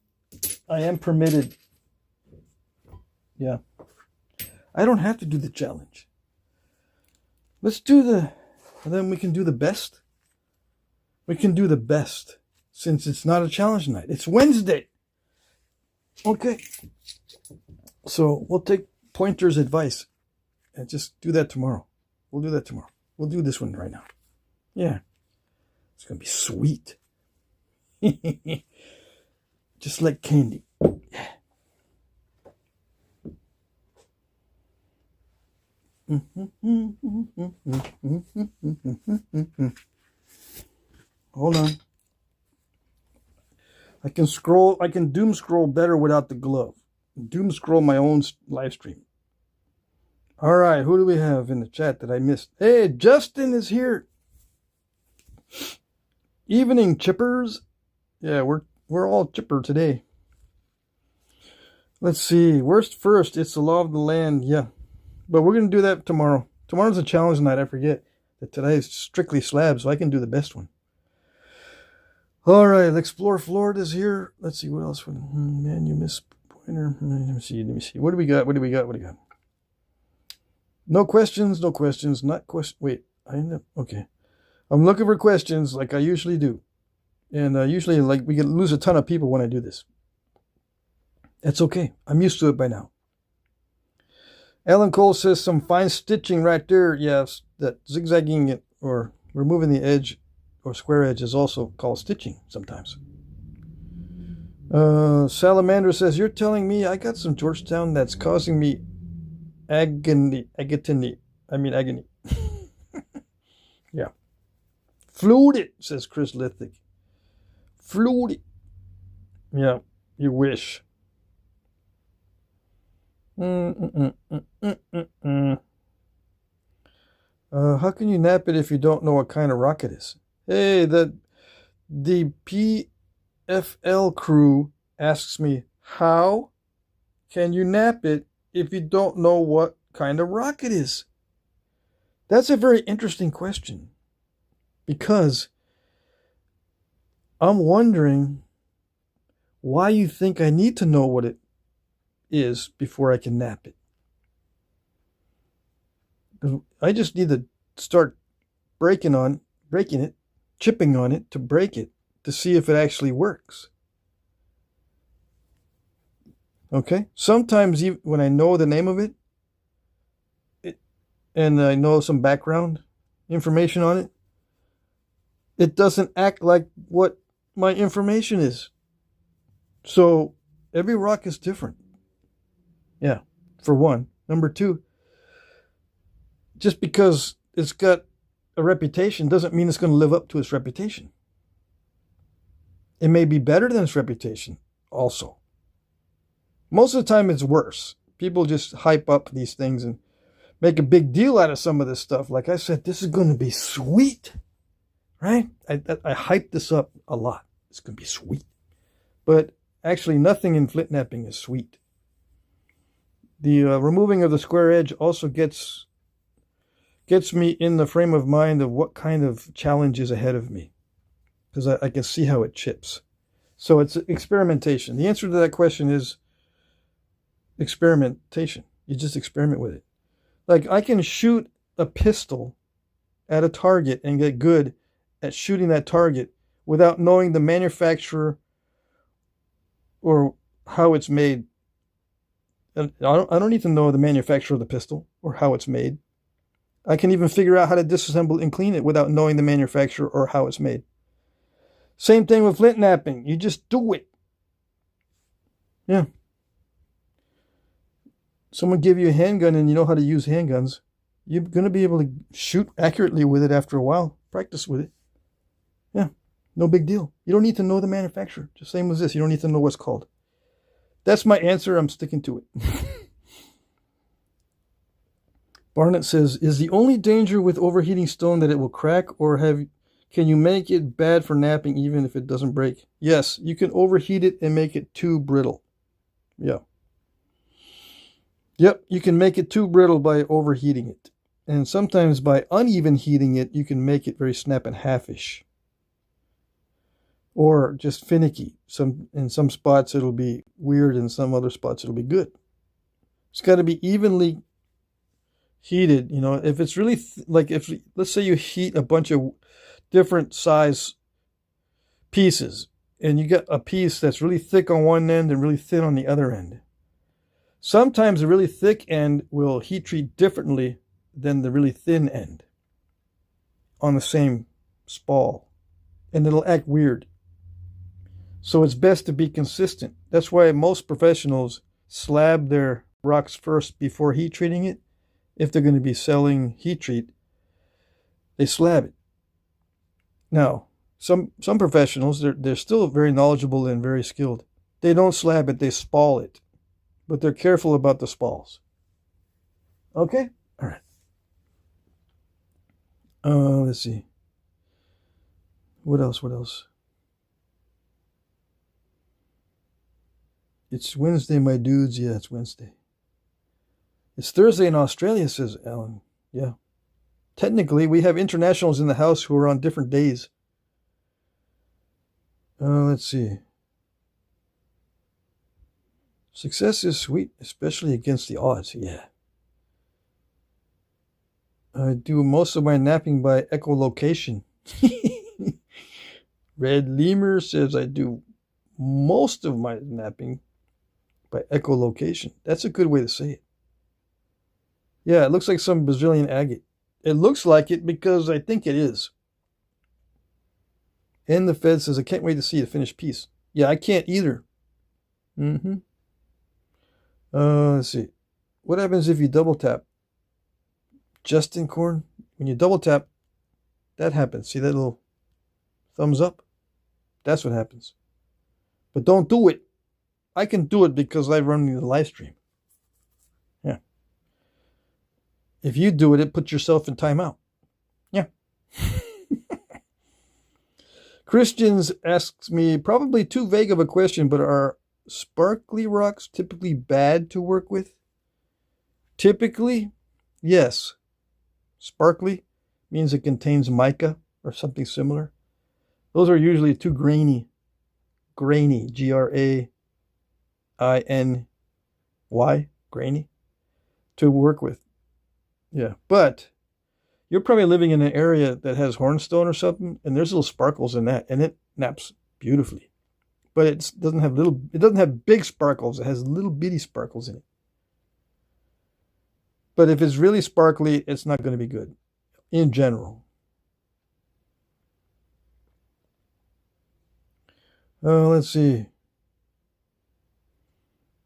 I am permitted. Yeah. I don't have to do the challenge. Let's do and then we can do the best. We can do the best since it's not a challenge night. It's Wednesday. Okay. So we'll take Pointer's advice and just do that tomorrow. We'll do that tomorrow. We'll do this one right now. Yeah. It's going to be sweet. Just like candy. Yeah. Hold on. I can doom scroll better without the glove. Doom scroll my own live stream. All right, who do we have in the chat that I missed? Hey, Justin is here. Evening, chippers. Yeah, we're all chipper today. Let's see. Worst first, it's the law of the land. Yeah, but we're going to do that tomorrow. Tomorrow's a challenge night. I forget that today is strictly slab, so I can do the best one. All right, Explore Florida's here. Let's see what else. Man, you missed Pointer. Let me see. What do we got? What do we got? No questions. Not question. Wait, okay. I'm looking for questions like I usually do. And usually we lose a ton of people when I do this. That's okay. I'm used to it by now. Alan Cole says some fine stitching right there. Yes, that zigzagging it or removing the edge or square edge is also called stitching sometimes. Salamander says, you're telling me I got some Georgetown that's causing me agony. Yeah. Fluid it, says Chris Lithic. Fluid it. Yeah, you wish. How can you nap it if you don't know what kind of rock it is? Hey, the PFL crew asks me, how can you nap it if you don't know what kind of rock it is? That's a very interesting question because I'm wondering why you think I need to know what it is before I can nap it. I just need to start breaking it, chipping on it to break it to see if it actually works. Okay? Sometimes even when I know the name of it, and I know some background information on it, it doesn't act like what my information is. So every rock is different. Yeah, for one. Number two, just because it's got a reputation doesn't mean it's going to live up to its reputation. It may be better than its reputation also. Most of the time it's worse. People just hype up these things and make a big deal out of some of this stuff. Like I said, this is going to be sweet, right? I hyped this up a lot. It's going to be sweet. But actually nothing in Flintknapping is sweet. The removing of the square edge also gets me in the frame of mind of what kind of challenge is ahead of me. Because I can see how it chips. So it's experimentation. The answer to that question is experimentation. You just experiment with it. Like I can shoot a pistol at a target and get good at shooting that target without knowing the manufacturer or how it's made. I don't need to know the manufacturer of the pistol or how it's made. I can even figure out how to disassemble and clean it without knowing the manufacturer or how it's made. Same thing with Flintknapping. You just do it. Yeah. someone give you a handgun and you know how to use handguns, you're going to be able to shoot accurately with it after a while. Practice with it. Yeah, no big deal. You don't need to know the manufacturer. Just same as this. You don't need to know what's called. That's my answer. I'm sticking to it. Barnett says, is the only danger with overheating stone that it will crack, or can you make it bad for knapping even if it doesn't break? Yes, you can overheat it and make it too brittle. Yeah. Yep, you can make it too brittle by overheating it. And sometimes by uneven heating it, you can make it very snap and half-ish. Or just finicky. In some spots it'll be weird, in some other spots it'll be good. It's got to be evenly heated. You know, if it's really if let's say you heat a bunch of different size pieces, and you get a piece that's really thick on one end and really thin on the other end. Sometimes the really thick end will heat treat differently than the really thin end on the same spall, and it'll act weird. So it's best to be consistent. That's why most professionals slab their rocks first before heat treating it. If they're going to be selling heat treat, they slab it. Now, some professionals, they're still very knowledgeable and very skilled. They don't slab it, they spall it. But they're careful about the spalls. Okay? All right. Let's see. What else? It's Wednesday, my dudes. Yeah, it's Wednesday. It's Thursday in Australia, says Alan. Yeah. Technically, we have internationals in the house who are on different days. Let's see. Success is sweet, especially against the odds. Yeah. I do most of my knapping by echolocation. Red Lemur says I do most of my knapping by echolocation. That's a good way to say it. Yeah, it looks like some Brazilian agate. It looks like it because I think it is. And the Fed says, I can't wait to see the finished piece. Yeah, I can't either. Let's see. What happens if you double tap? Justin Corn, when you double tap, that happens. See that little thumbs up? That's what happens. But don't do it. I can do it because I run the live stream. Yeah. If you do it, it puts yourself in timeout. Yeah. Christians asks me, probably too vague of a question, but are sparkly rocks typically bad to work with? Typically, yes. Sparkly means it contains mica or something similar. Those are usually too grainy, Grainy, grainy, to work with. Yeah, but you're probably living in an area that has hornstone or something, and there's little sparkles in that, and it naps beautifully. But it doesn't have big sparkles. It has little bitty sparkles in it. But if it's really sparkly, it's not going to be good in general. Let's see.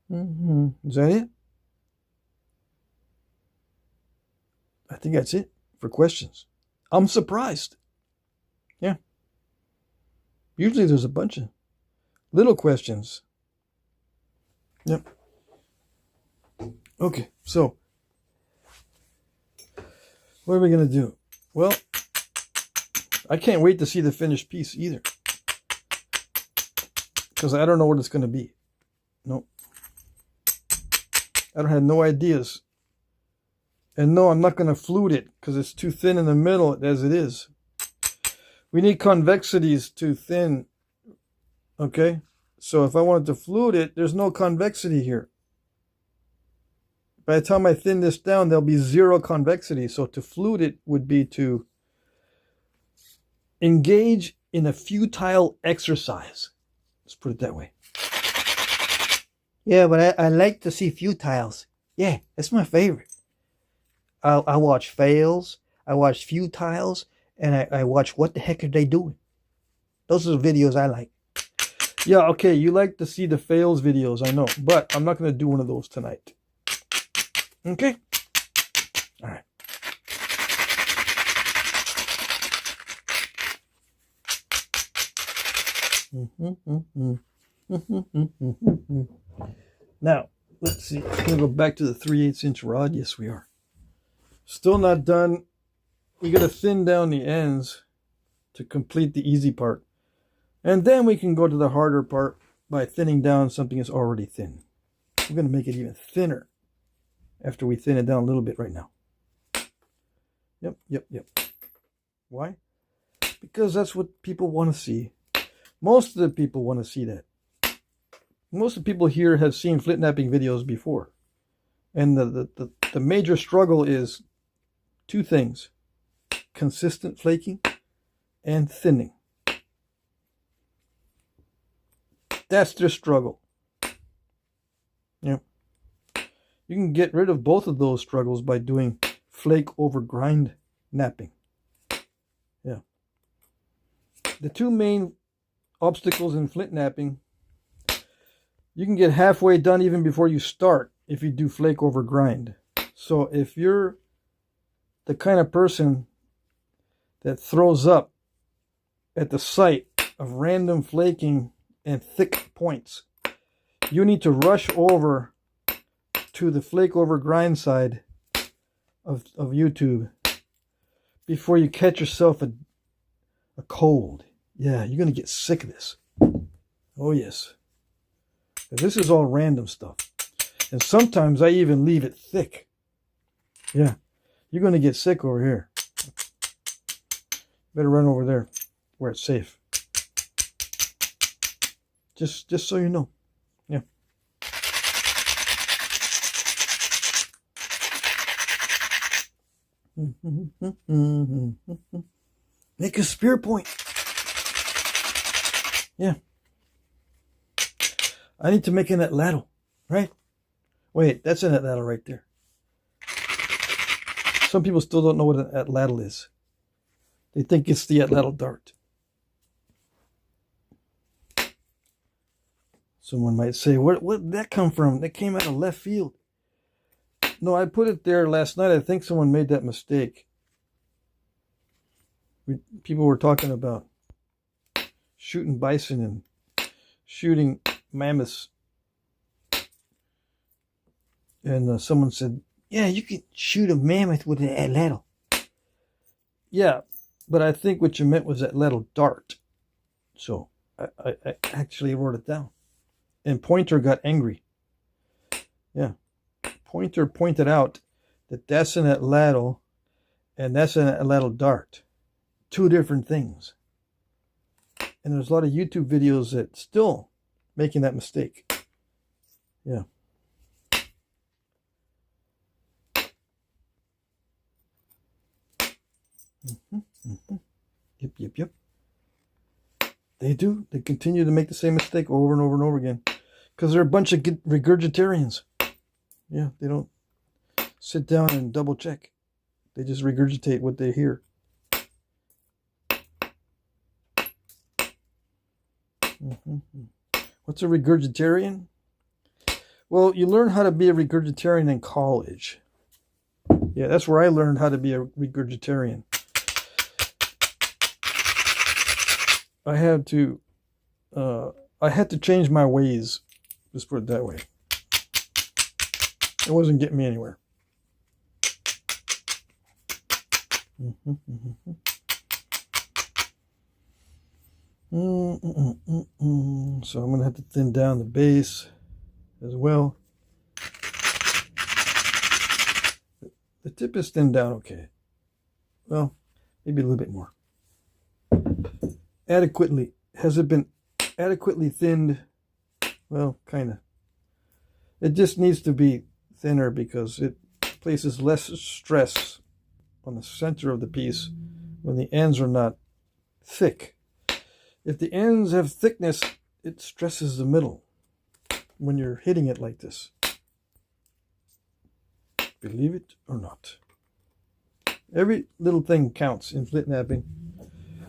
Is that it? I think that's it for questions. I'm surprised. Yeah. Usually there's a bunch of little questions. Yep. Okay, so what are we going to do? Well, I can't wait to see the finished piece either, because I don't know what it's going to be. Nope. I don't have no ideas. And no, I'm not going to flute it because it's too thin in the middle as it is. We need convexities to thin. Okay? So if I wanted to flute it, there's no convexity here. By the time I thin this down, there'll be zero convexity. So to flute it would be to engage in a futile exercise. Let's put it that way. Yeah, but I like to see futiles. Yeah, that's my favorite. I watch fails, I watch futiles, and I watch what the heck are they doing. Those are the videos I like. Yeah, okay, you like to see the fails videos, I know. But I'm not going to do one of those tonight. Okay? All right. Now, let's see. We're going to go back to the 3/8 inch rod. Yes, we are. Still not done. We got to thin down the ends to complete the easy part. And then we can go to the harder part by thinning down something that's already thin. We're going to make it even thinner after we thin it down a little bit right now. Yep. Why? Because that's what people want to see. Most of the people want to see that. Most of the people here have seen Flintknapping videos before. And the major struggle is two things. Consistent flaking and thinning. That's their struggle. Yeah. You can get rid of both of those struggles by doing flake over grind napping. Yeah. The two main obstacles in Flintknapping, you can get halfway done even before you start if you do flake over grind. So if you're the kind of person that throws up at the sight of random flaking and thick points, you need to rush over to the flake over grind side of YouTube before you catch yourself a cold. Yeah, you're going to get sick of this. Oh, yes. This is all random stuff. And sometimes I even leave it thick. Yeah, you're going to get sick over here. Better run over there where it's safe. Just so you know. Yeah. Make a spear point. Yeah. I need to make an atlatl, right? Wait, that's an atlatl right there. Some people still don't know what an atlatl is. They think it's the atlatl dart. Someone might say, where did that come from? That came out of left field. No, I put it there last night. I think someone made that mistake. People were talking about shooting bison and shooting mammoths. And someone said, yeah, you can shoot a mammoth with an atlatl. Yeah, but I think what you meant was atlatl dart. So I actually wrote it down. And Pointer got angry. Yeah. Pointer pointed out that that's an atlatl and that's an atlatl dart. Two different things. And there's a lot of YouTube videos that still making that mistake. Yeah. Yep. They do. They continue to make the same mistake over and over and over again. Because they're a bunch of regurgitarians. Yeah, they don't sit down and double check. They just regurgitate what they hear. What's a regurgitarian? Well, you learn how to be a regurgitarian in college. Yeah, that's where I learned how to be a regurgitarian. I had to change my ways. Just put it that way. It wasn't getting me anywhere. So I'm going to have to thin down the base as well. The tip is thinned down okay. Well, maybe a little bit more. Adequately. Has it been adequately thinned? Well, kind of. It just needs to be thinner because it places less stress on the center of the piece when the ends are not thick. If the ends have thickness, it stresses the middle when you're hitting it like this. Believe it or not. Every little thing counts in Flintknapping.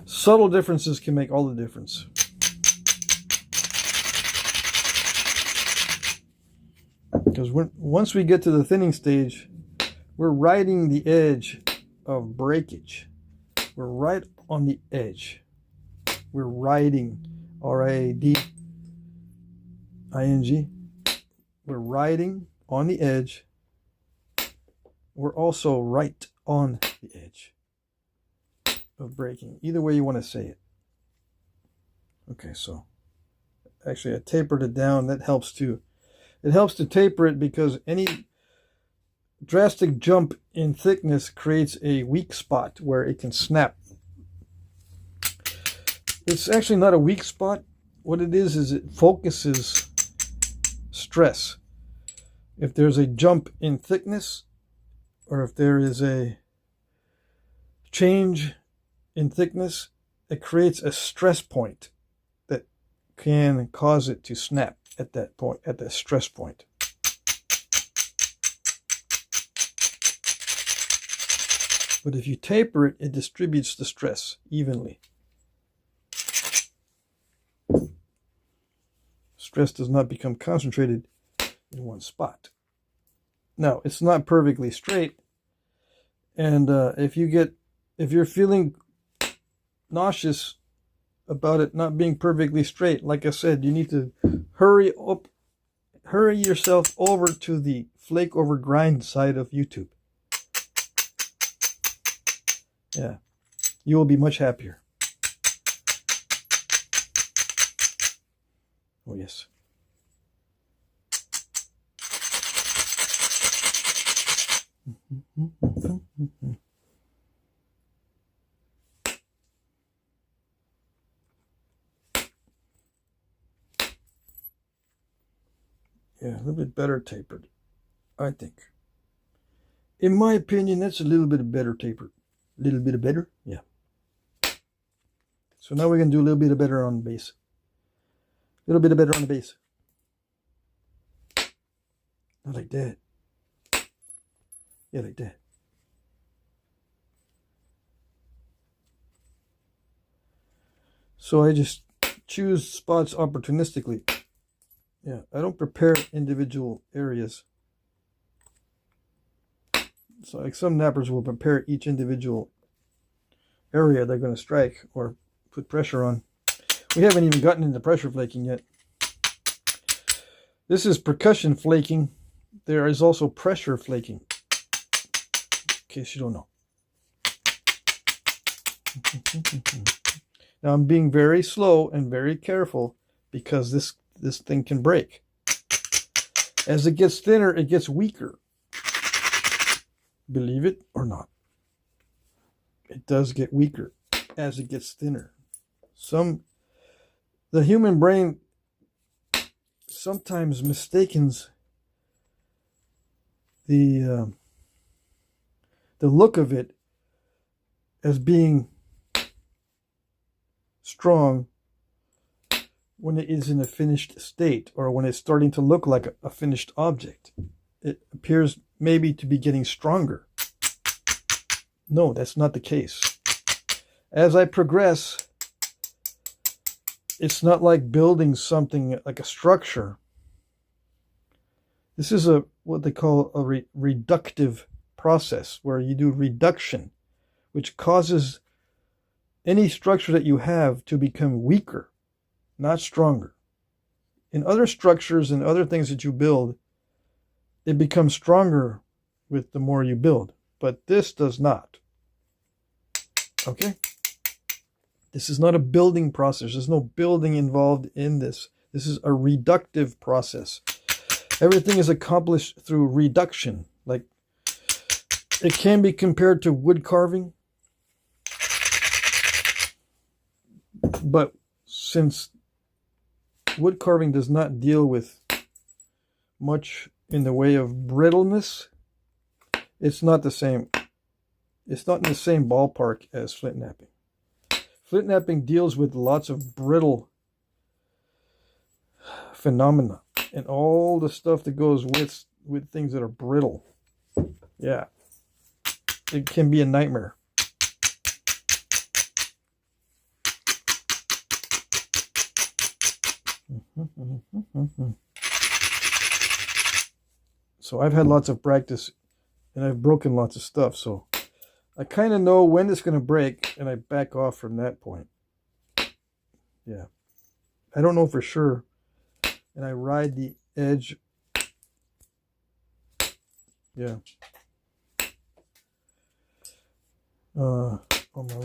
Subtle differences can make all the difference. Because once we get to the thinning stage, we're riding the edge of breakage. We're right on the edge. We're riding, R-I-A-D-I-N-G. We're riding on the edge. We're also right on the edge of breaking. Either way you want to say it. Okay, so actually I tapered it down. That helps too. It helps to taper it because any drastic jump in thickness creates a weak spot where it can snap. It's actually not a weak spot. What it is it focuses stress. If there's a jump in thickness, or if there is a change in thickness, it creates a stress point that can cause it to snap at that point, at that stress point. But if you taper it, it distributes the stress evenly. Stress does not become concentrated in one spot. Now, it's not perfectly straight, and if you're feeling nauseous about it not being perfectly straight, like I said, you need to hurry yourself over to the flake over grind side of YouTube. Yeah, you will be much happier. Oh yes. Yeah, a little bit better tapered, I think. In my opinion, that's a little bit better tapered. A little bit better? Yeah. So now we're going to do a little bit better on the base. A little bit better on the base. Not like that. Yeah, like that. So I just choose spots opportunistically. Yeah, I don't prepare individual areas. So like some knappers will prepare each individual area they're going to strike or put pressure on. We haven't even gotten into pressure flaking yet. This is percussion flaking. There is also pressure flaking, in case you don't know. Now I'm being very slow and very careful because this thing can break. As it gets thinner, it gets weaker. Believe it or not. It does get weaker as it gets thinner. The human brain sometimes mistakes the look of it as being strong when it is in a finished state, or when it's starting to look like a finished object. It appears maybe to be getting stronger. No, that's not the case. As I progress, it's not like building something like a structure. This is what they call a reductive process, where you do reduction, which causes any structure that you have to become weaker, not stronger. In other structures and other things that you build, it becomes stronger with the more you build, but this does not. Okay? This is not a building process. There's no building involved in this. This is a reductive process. Everything is accomplished through reduction. Like, it can be compared to wood carving, but since wood carving does not deal with much in the way of brittleness, it's not the same. It's not in the same ballpark as flintknapping. Flintknapping deals with lots of brittle phenomena and all the stuff that goes with things that are brittle. Yeah, it can be a nightmare. So I've had lots of practice and I've broken lots of stuff. So I kind of know when it's going to break and I back off from that point. Yeah. I don't know for sure. And I ride the edge. Yeah. I'm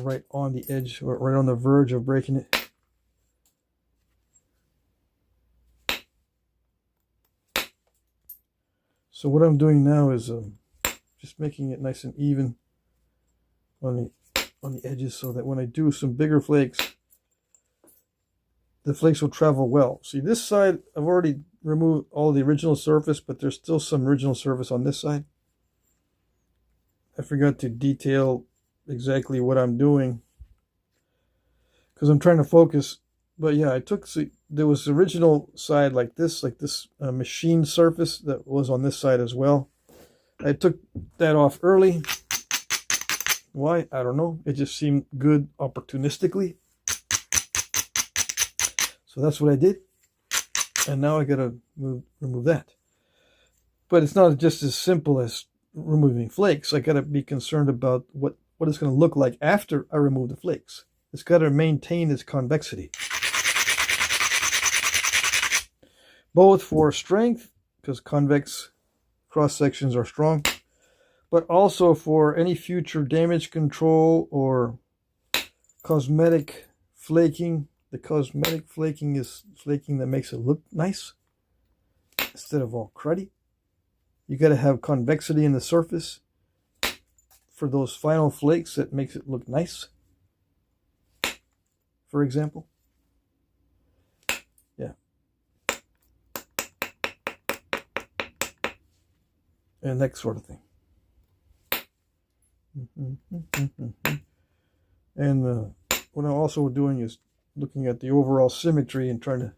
right on the edge, or right on the verge of breaking it. So what I'm doing now is just making it nice and even on the edges, so that when I do some bigger flakes, the flakes will travel well. See, this side, I've already removed all the original surface, but there's still some original surface on this side. I forgot to detail exactly what I'm doing because I'm trying to focus. But yeah, I took, there was the original side like this machined surface that was on this side as well. I took that off early. Why? I don't know. It just seemed good opportunistically. So that's what I did. And now I gotta remove that. But it's not just as simple as removing flakes. I gotta be concerned about what it's gonna look like after I remove the flakes. It's gotta maintain its convexity. Both for strength, because convex cross sections are strong, but also for any future damage control or cosmetic flaking. The cosmetic flaking is flaking that makes it look nice instead of all cruddy. You got to have convexity in the surface for those final flakes that makes it look nice. For example. Yeah. And that sort of thing. And what I'm also doing is looking at the overall symmetry and trying to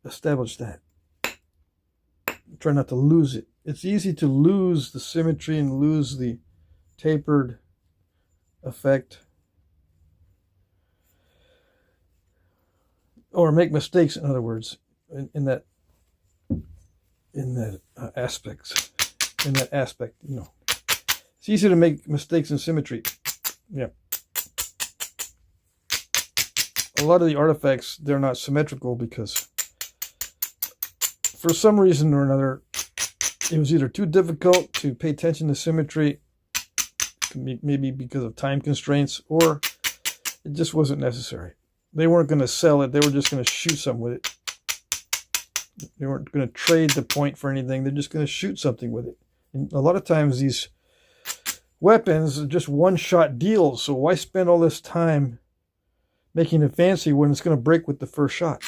establish that. Try not to lose it. It's easy to lose the symmetry and lose the tapered effect, or make mistakes, in other words, in that aspect, you know. It's easy to make mistakes in symmetry. Yeah. A lot of the artifacts, they're not symmetrical because for some reason or another, it was either too difficult to pay attention to symmetry, maybe because of time constraints, or it just wasn't necessary. They weren't going to sell it. They were just going to shoot something with it. They weren't going to trade the point for anything. They're just going to shoot something with it. And a lot of times these weapons are just one-shot deals. So why spend all this time making it fancy when it's going to break with the first shot?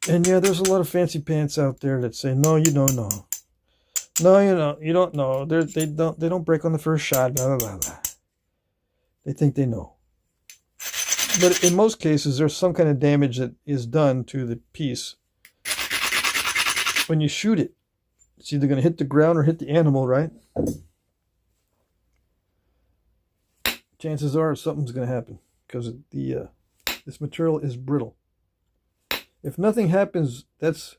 And yeah, there's a lot of fancy pants out there that say, no, you don't know. No, you don't know. They don't break on the first shot, blah, blah, blah, blah. They think they know. But in most cases, there's some kind of damage that is done to the piece when you shoot it. It's either going to hit the ground or hit the animal, right? Chances are something's going to happen because this material is brittle. If nothing happens, that's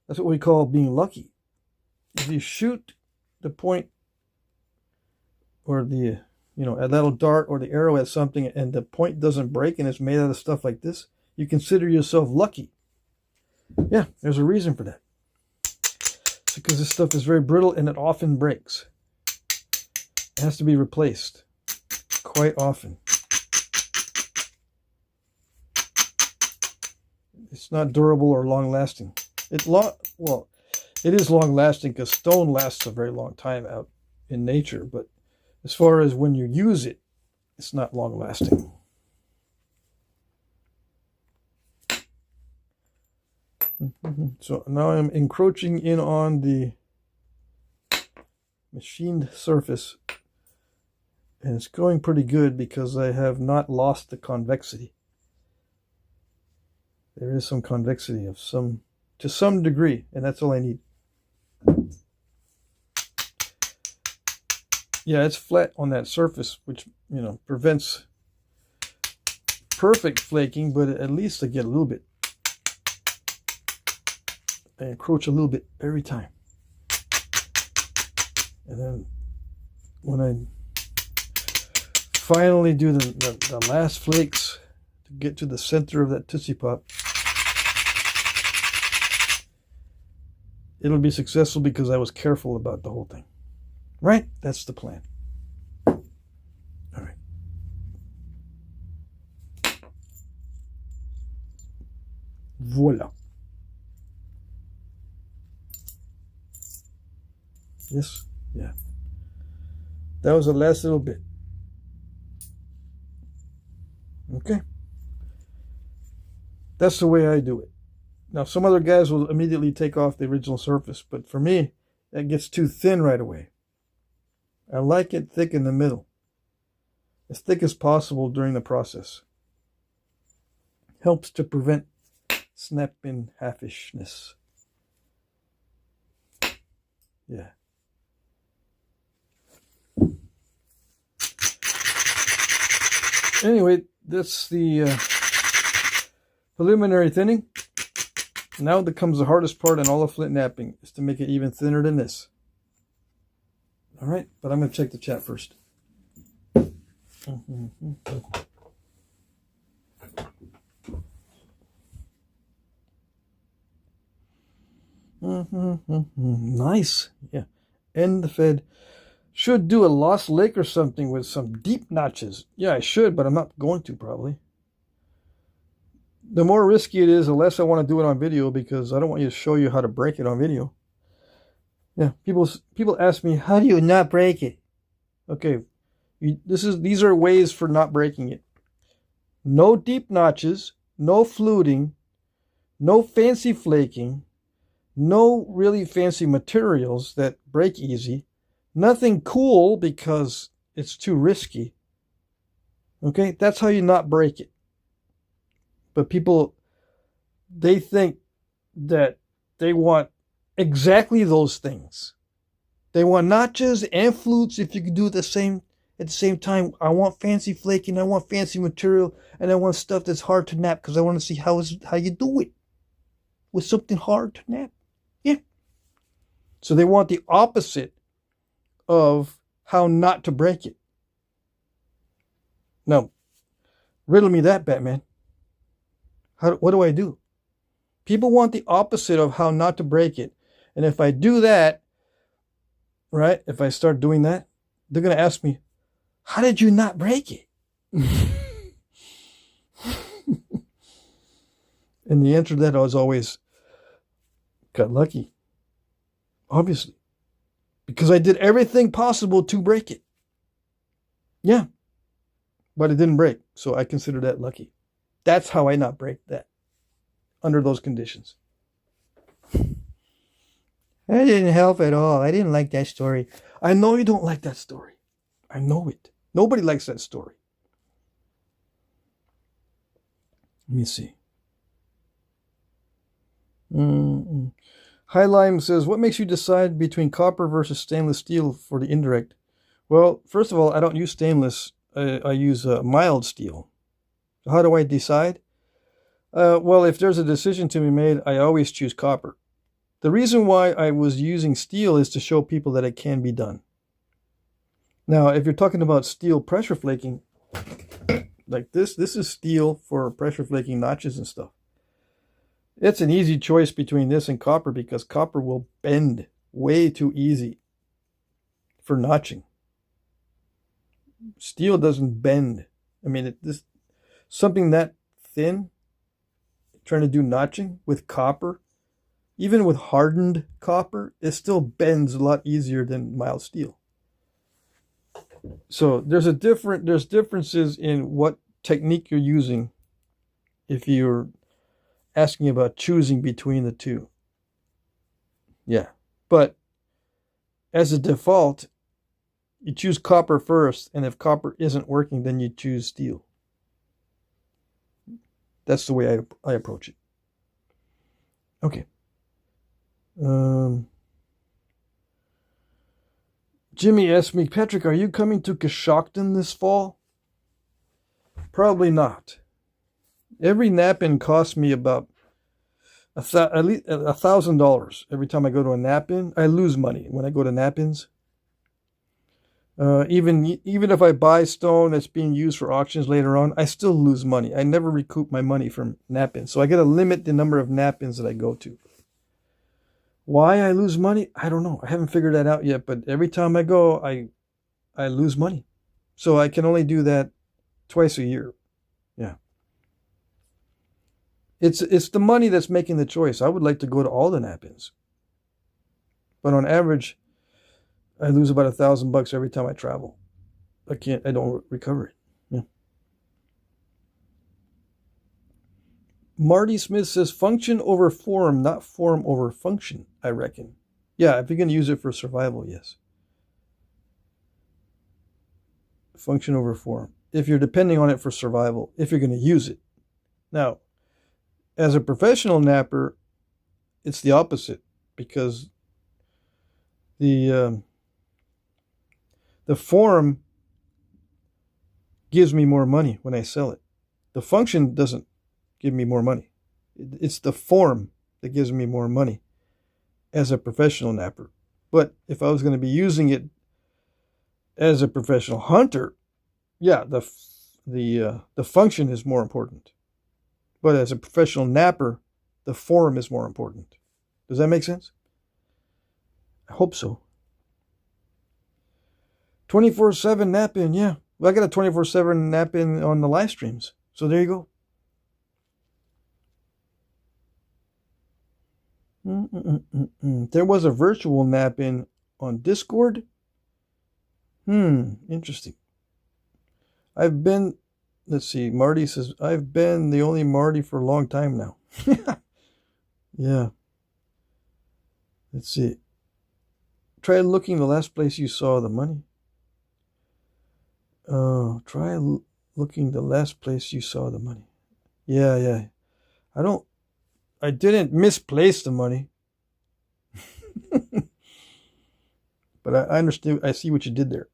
what we call being lucky. If you shoot the point or the a little dart or the arrow at something and the point doesn't break and it's made out of stuff like this, you consider yourself lucky. Yeah, there's a reason for that. It's because this stuff is very brittle and it often breaks. It has to be replaced quite often. It's not durable or long-lasting. It is long-lasting because stone lasts a very long time out in nature, but as far as when you use it, it's not long-lasting. So now I'm encroaching in on the machined surface, and it's going pretty good because I have not lost the convexity. There is some convexity to some degree, and that's all I need. Yeah, it's flat on that surface, which prevents perfect flaking, but at least I get a little bit I encroach a little bit every time. And then when I finally do the last flakes to get to the center of that Tootsie Pop, it'll be successful because I was careful about the whole thing. Right? That's the plan. All right. Voila. Yes? Yeah. That was the last little bit. Okay. That's the way I do it. Now, some other guys will immediately take off the original surface, but for me, that gets too thin right away. I like it thick in the middle, as thick as possible during the process. Helps to prevent snap-in halfishness. Yeah. Anyway, that's the preliminary thinning. Now that comes the hardest part in all of Flintknapping, is to make it even thinner than this. Alright, but I'm going to check the chat first. Nice. Yeah. End the fed. Should do a lost lake or something with some deep notches. Yeah, I should, but I'm not going to probably. The more risky it is, the less I want to do it on video, because I don't want you to show you how to break it on video. Yeah, people ask me, how do you not break it? Okay, these are ways for not breaking it. No deep notches, no fluting, no fancy flaking, no really fancy materials that break easy, nothing cool because it's too risky. Okay, that's how you not break it. But people, they think that they want exactly those things. They want notches and flutes if you can do it at the same time. I want fancy flaking, I want fancy material, and I want stuff that's hard to nap because I want to see how you do it with something hard to nap. Yeah. So they want the opposite of how not to break it. Now, riddle me that, Batman. What do I do? People want the opposite of how not to break it. And if I do that, right, if I start doing that, they're going to ask me, how did you not break it? And the answer to that was always, got lucky. Obviously. Because I did everything possible to break it. Yeah. But it didn't break. So I consider that lucky. That's how I not break that. Under those conditions. That didn't help at all. I didn't like that story. I know you don't like that story. I know it. Nobody likes that story. Let me see. High Lime says, what makes you decide between copper versus stainless steel for the indirect? Well, first of all, I don't use stainless. I use mild steel. How do I decide? Well, if there's a decision to be made, I always choose copper. The reason why I was using steel is to show people that it can be done. Now, if you're talking about steel pressure flaking, like this is steel for pressure flaking notches and stuff. It's an easy choice between this and copper because copper will bend way too easy for notching. Steel doesn't bend. I mean, something that thin, trying to do notching with copper, even with hardened copper, it still bends a lot easier than mild steel. So there's differences in what technique you're using if you're asking about choosing between the two. Yeah, but as a default, you choose copper first, and if copper isn't working, then you choose steel. That's the way I approach it. Okay. Jimmy asked me, Patrick, are you coming to Coshocton this fall? Probably not. Every nap-in costs me about at least $1,000 every time I go to a nap-in. I lose money when I go to nap-ins. Even if I buy stone that's being used for auctions later on, I still lose money. I never recoup my money from nap-ins. So I got to limit the number of nap-ins that I go to. Why I lose money? I don't know. I haven't figured that out yet. But every time I go, I lose money. So I can only do that twice a year. Yeah. It's the money that's making the choice. I would like to go to all the nap-ins. But on average, I lose about $1,000 every time I travel. I don't recover it. Yeah. Marty Smith says function over form, not form over function, I reckon. Yeah, if you're going to use it for survival, yes. Function over form. If you're depending on it for survival, if you're going to use it. Now, as a professional napper, it's the opposite, because the form gives me more money when I sell it. The function doesn't give me more money. It's the form that gives me more money as a professional napper. But if I was going to be using it as a professional hunter, yeah, the function is more important. But as a professional napper, the form is more important. Does that make sense? I hope so. 24/7 nap-in, yeah. Well, I got a 24/7 nap-in on the live streams. So there you go. There was a virtual nap-in on Discord. Interesting. Let's see, Marty says, I've been the only Marty for a long time now. Yeah. Let's see. Try looking the last place you saw the money. Try looking the last place you saw the money. Yeah. I didn't misplace the money. But I understand. I see what you did there.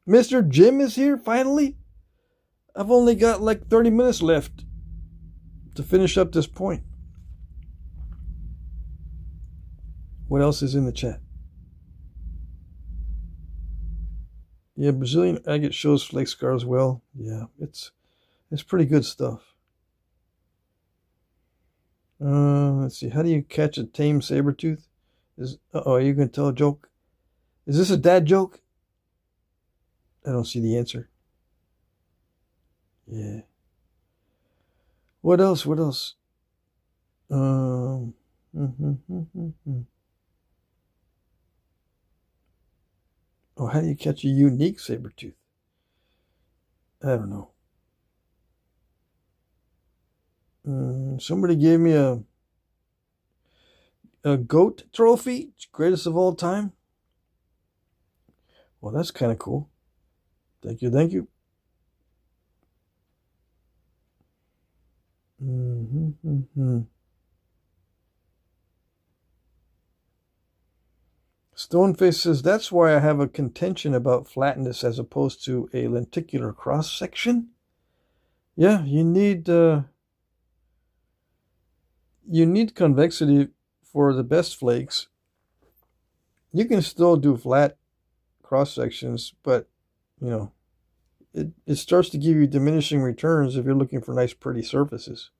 Mr. Jim is here finally. I've only got like 30 minutes left to finish up this point. What else is in the chat? Yeah, Brazilian agate shows flake scars well. Yeah, it's pretty good stuff. Let's see. How do you catch a tame saber-tooth? Are you going to tell a joke? Is this a dad joke? I don't see the answer. Yeah. What else? Oh, how do you catch a unique saber-tooth? I don't know. Somebody gave me a goat trophy, greatest of all time. Well, that's kind of cool. Thank you. Stoneface says, that's why I have a contention about flatness as opposed to a lenticular cross-section. Yeah, you need convexity for the best flakes. You can still do flat cross-sections, but, it starts to give you diminishing returns if you're looking for nice, pretty surfaces.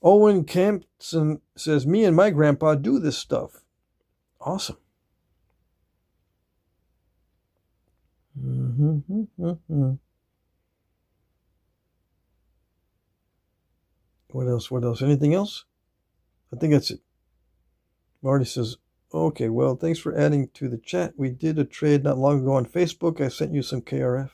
Owen Campson says, me and my grandpa do this stuff. Awesome. What else? Anything else? I think that's it. Marty says, okay, well, thanks for adding to the chat. We did a trade not long ago on Facebook. I sent you some KRF.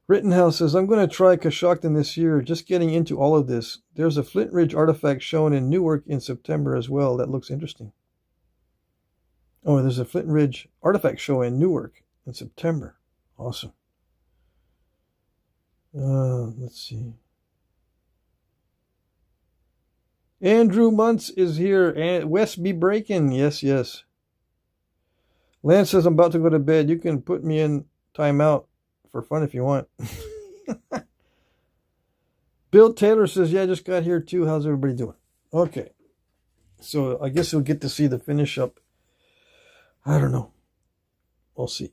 Rittenhouse says, I'm going to try Coshocton this year. Just getting into all of this. There's a Flint Ridge artifact shown in Newark in September as well. That looks interesting. Oh, there's a Flint Ridge artifact show in Newark in September. Awesome. Let's see. Andrew Muntz is here. And West be breaking. Yes. Lance says, I'm about to go to bed. You can put me in timeout for fun if you want. Bill Taylor says, yeah, I just got here too. How's everybody doing? Okay. So I guess you'll get to see the finish up. I don't know. We'll see.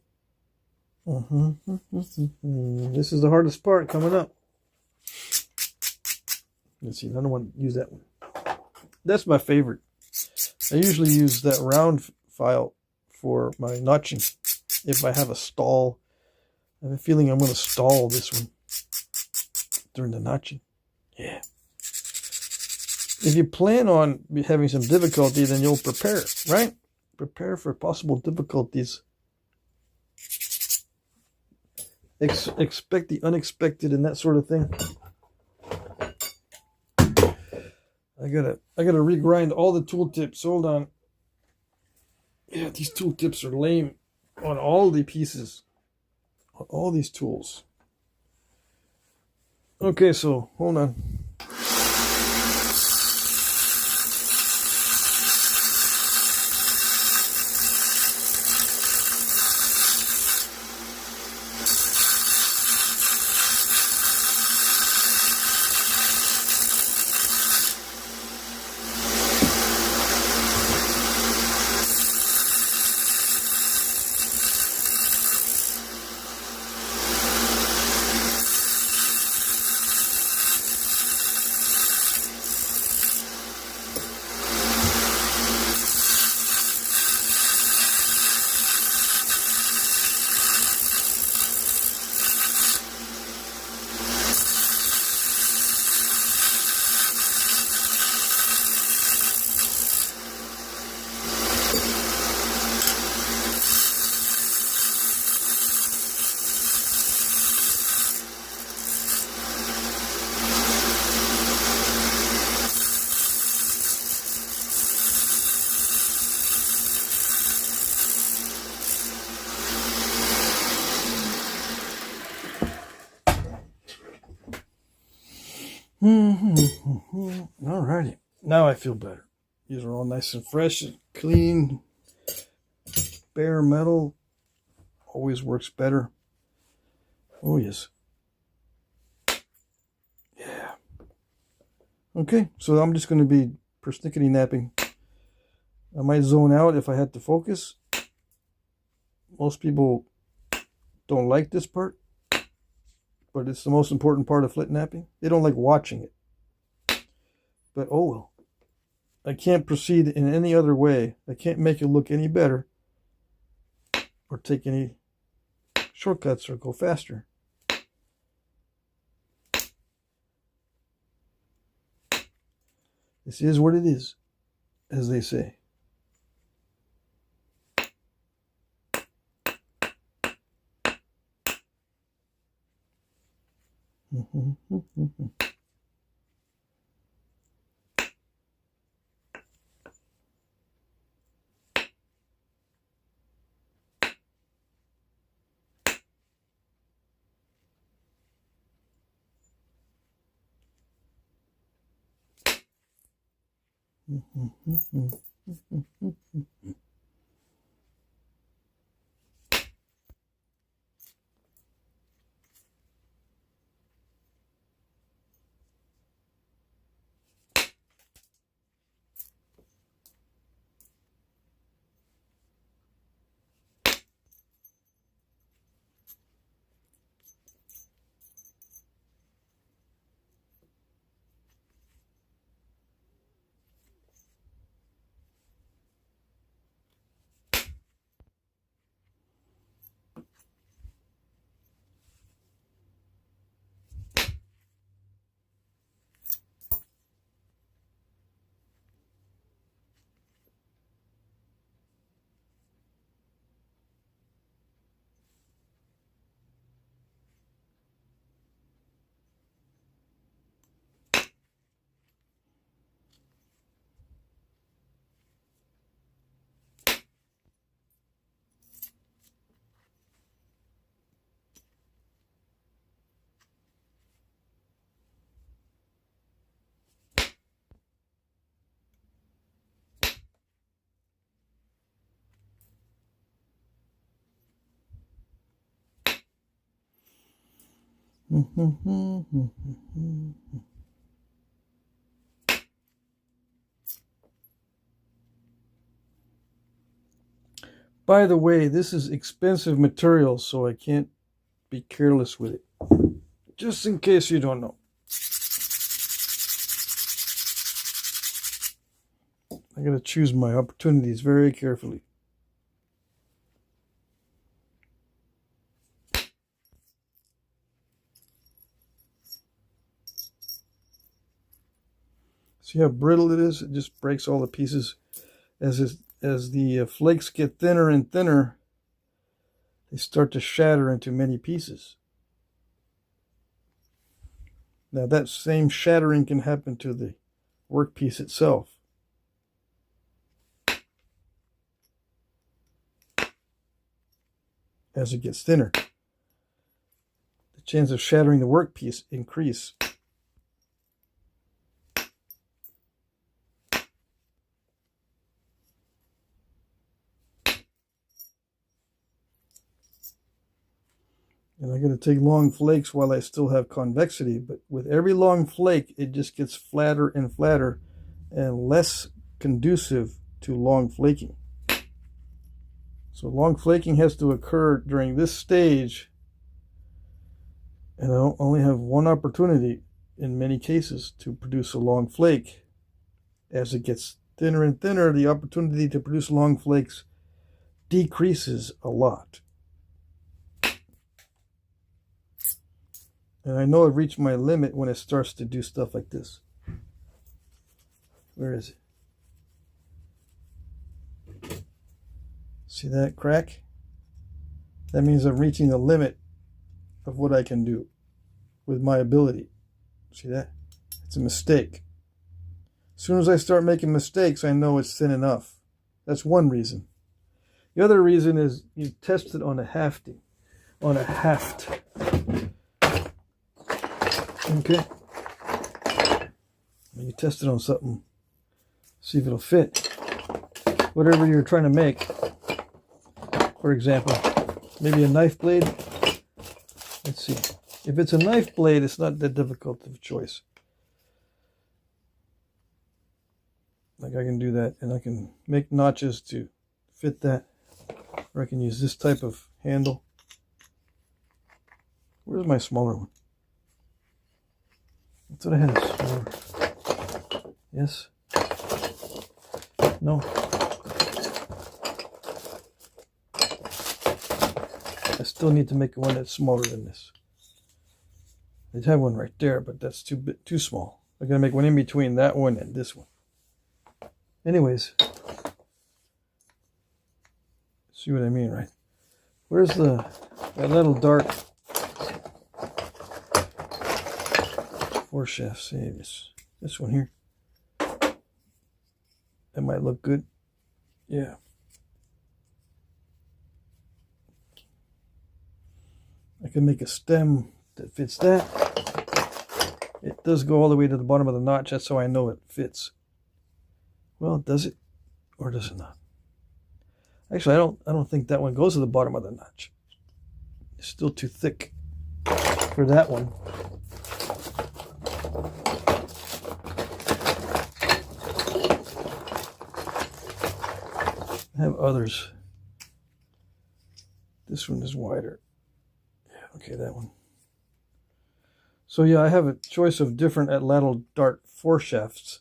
This is the hardest part coming up. Let's see. I don't want to use that one. That's my favorite. I usually use that round file for my notching. If I have a stall, I have a feeling I'm going to stall this one during the notching. Yeah. If you plan on having some difficulty, then you'll prepare, right? Prepare for possible difficulties. Expect the unexpected and that sort of thing. I gotta regrind all the tooltips. Hold on. Yeah, these tooltips are lame on all the pieces. On all these tools. Okay, so hold on. Alrighty. Now I feel better. These are all nice and fresh and clean. Bare metal always works better. Oh, yes. Yeah. Okay, so I'm just going to be persnickety napping. I might zone out if I had to focus. Most people don't like this part, but it's the most important part of Flintknapping. They don't like watching it. But oh well. I can't proceed in any other way. I can't make it look any better or take any shortcuts or go faster. This is what it is, as they say. By the way, this is expensive material, so I can't be careless with it. Just in case you don't know. I gotta choose my opportunities very carefully. See how brittle it is? It just breaks all the pieces. As the flakes get thinner and thinner, they start to shatter into many pieces. Now that same shattering can happen to the workpiece itself. As it gets thinner, the chance of shattering the workpiece increase. And I'm going to take long flakes while I still have convexity, but with every long flake, it just gets flatter and flatter and less conducive to long flaking. So long flaking has to occur during this stage, and I only have one opportunity in many cases to produce a long flake. As it gets thinner and thinner, the opportunity to produce long flakes decreases a lot. And I know I've reached my limit when it starts to do stuff like this. Where is it? See that crack? That means I'm reaching the limit of what I can do with my ability. See that? It's a mistake. As soon as I start making mistakes, I know it's thin enough. That's one reason. The other reason is you test it on a haft. Okay. When you test it on something, see if it'll fit. Whatever you're trying to make. For example, maybe a knife blade. Let's see. If it's a knife blade, it's not that difficult of a choice. Like I can do that, and I can make notches to fit that. Or I can use this type of handle. Where's my smaller one? I thought I had a smaller. Yes? No? I still need to make one that's smaller than this. I'd have one right there, but that's too small. I'm going to make one in between that one and this one. Anyways. See what I mean, right? Where's that little dart? 4 shafts. See this one here. That might look good. Yeah. I can make a stem that fits that. It does go all the way to the bottom of the notch. That's how I know it fits. Well, does it or does it not? Actually, I don't think that one goes to the bottom of the notch. It's still too thick for that one. I have others. This one is wider. Yeah, okay, that one. So yeah, I have a choice of different lateral dart foreshafts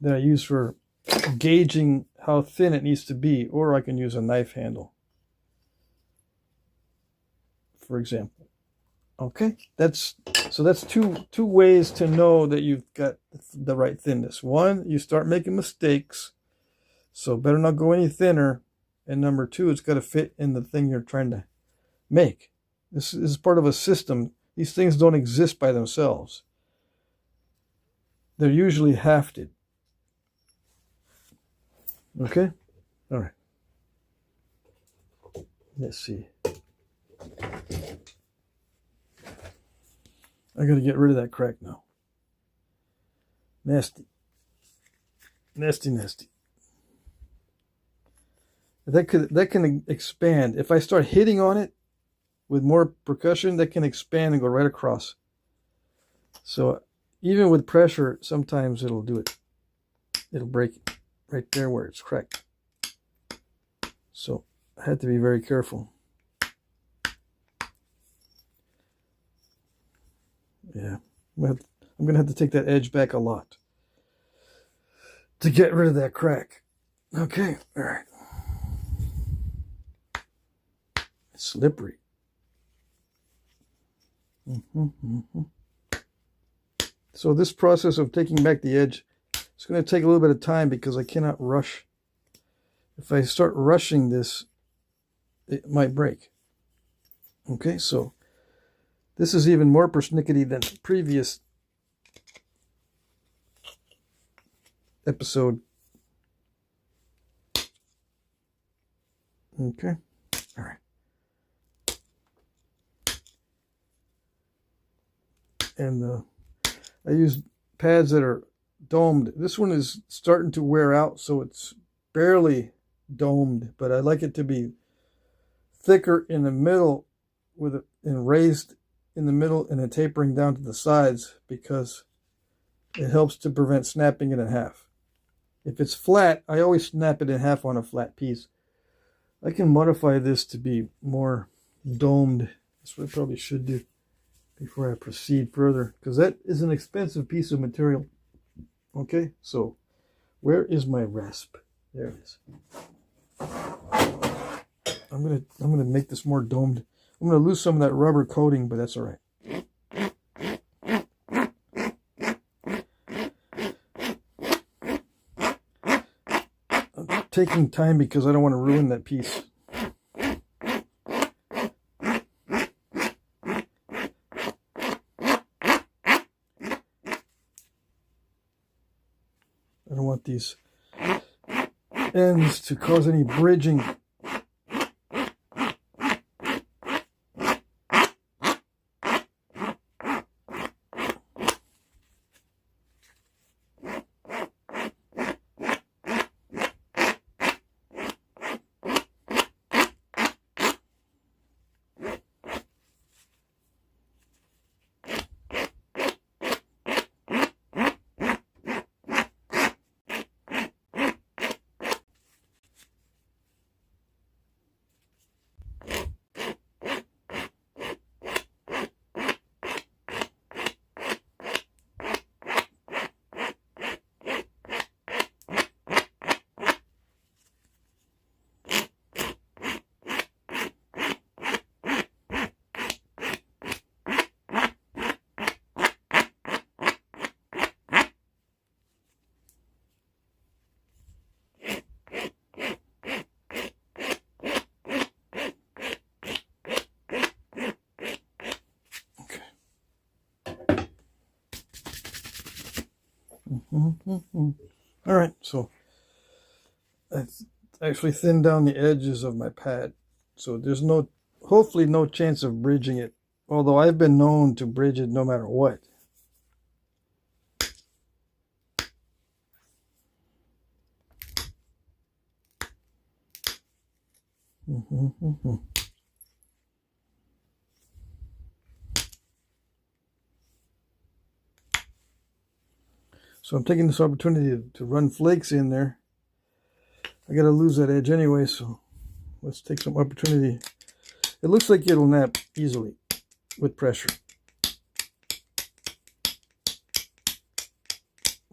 that I use for gauging how thin it needs to be, or I can use a knife handle, for example. Okay, that's two ways to know that you've got the right thinness. One, you start making mistakes, so better not go any thinner. And number two, it's got to fit in the thing you're trying to make. This is part of a system. These things don't exist by themselves. They're usually hafted. Okay? All right. Let's see. I got to get rid of that crack now. Nasty. Nasty, nasty. That can expand. If I start hitting on it with more percussion, that can expand and go right across. So even with pressure, sometimes it'll do it. It'll break it right there where it's cracked. So I had to be very careful. Yeah, I'm gonna have to take that edge back a lot to get rid of that crack. Okay, all right. It's slippery. So this process of taking back the edge, it's going to take a little bit of time because I cannot rush. If I start rushing this, it might break. Okay, so this is even more persnickety than the previous episode. Okay, all right. And I use pads that are domed. This one is starting to wear out, so it's barely domed, but I like it to be thicker in the middle and raised in the middle and then tapering down to the sides because it helps to prevent snapping it in half. If it's flat, I always snap it in half on a flat piece. I can modify this to be more domed. That's what I probably should do before I proceed further, because that is an expensive piece of material. Okay, so where is my rasp? There it is. I'm gonna make this more domed. I'm gonna lose some of that rubber coating, but that's all right. I'm taking time because I don't want to ruin that piece. I don't want these ends to cause any bridging. All right, so I actually thinned down the edges of my pad, so there's hopefully no chance of bridging it, although I've been known to bridge it no matter what. So I'm taking this opportunity to run flakes in there. I got to lose that edge anyway, so let's take some opportunity. It looks like it'll nap easily with pressure.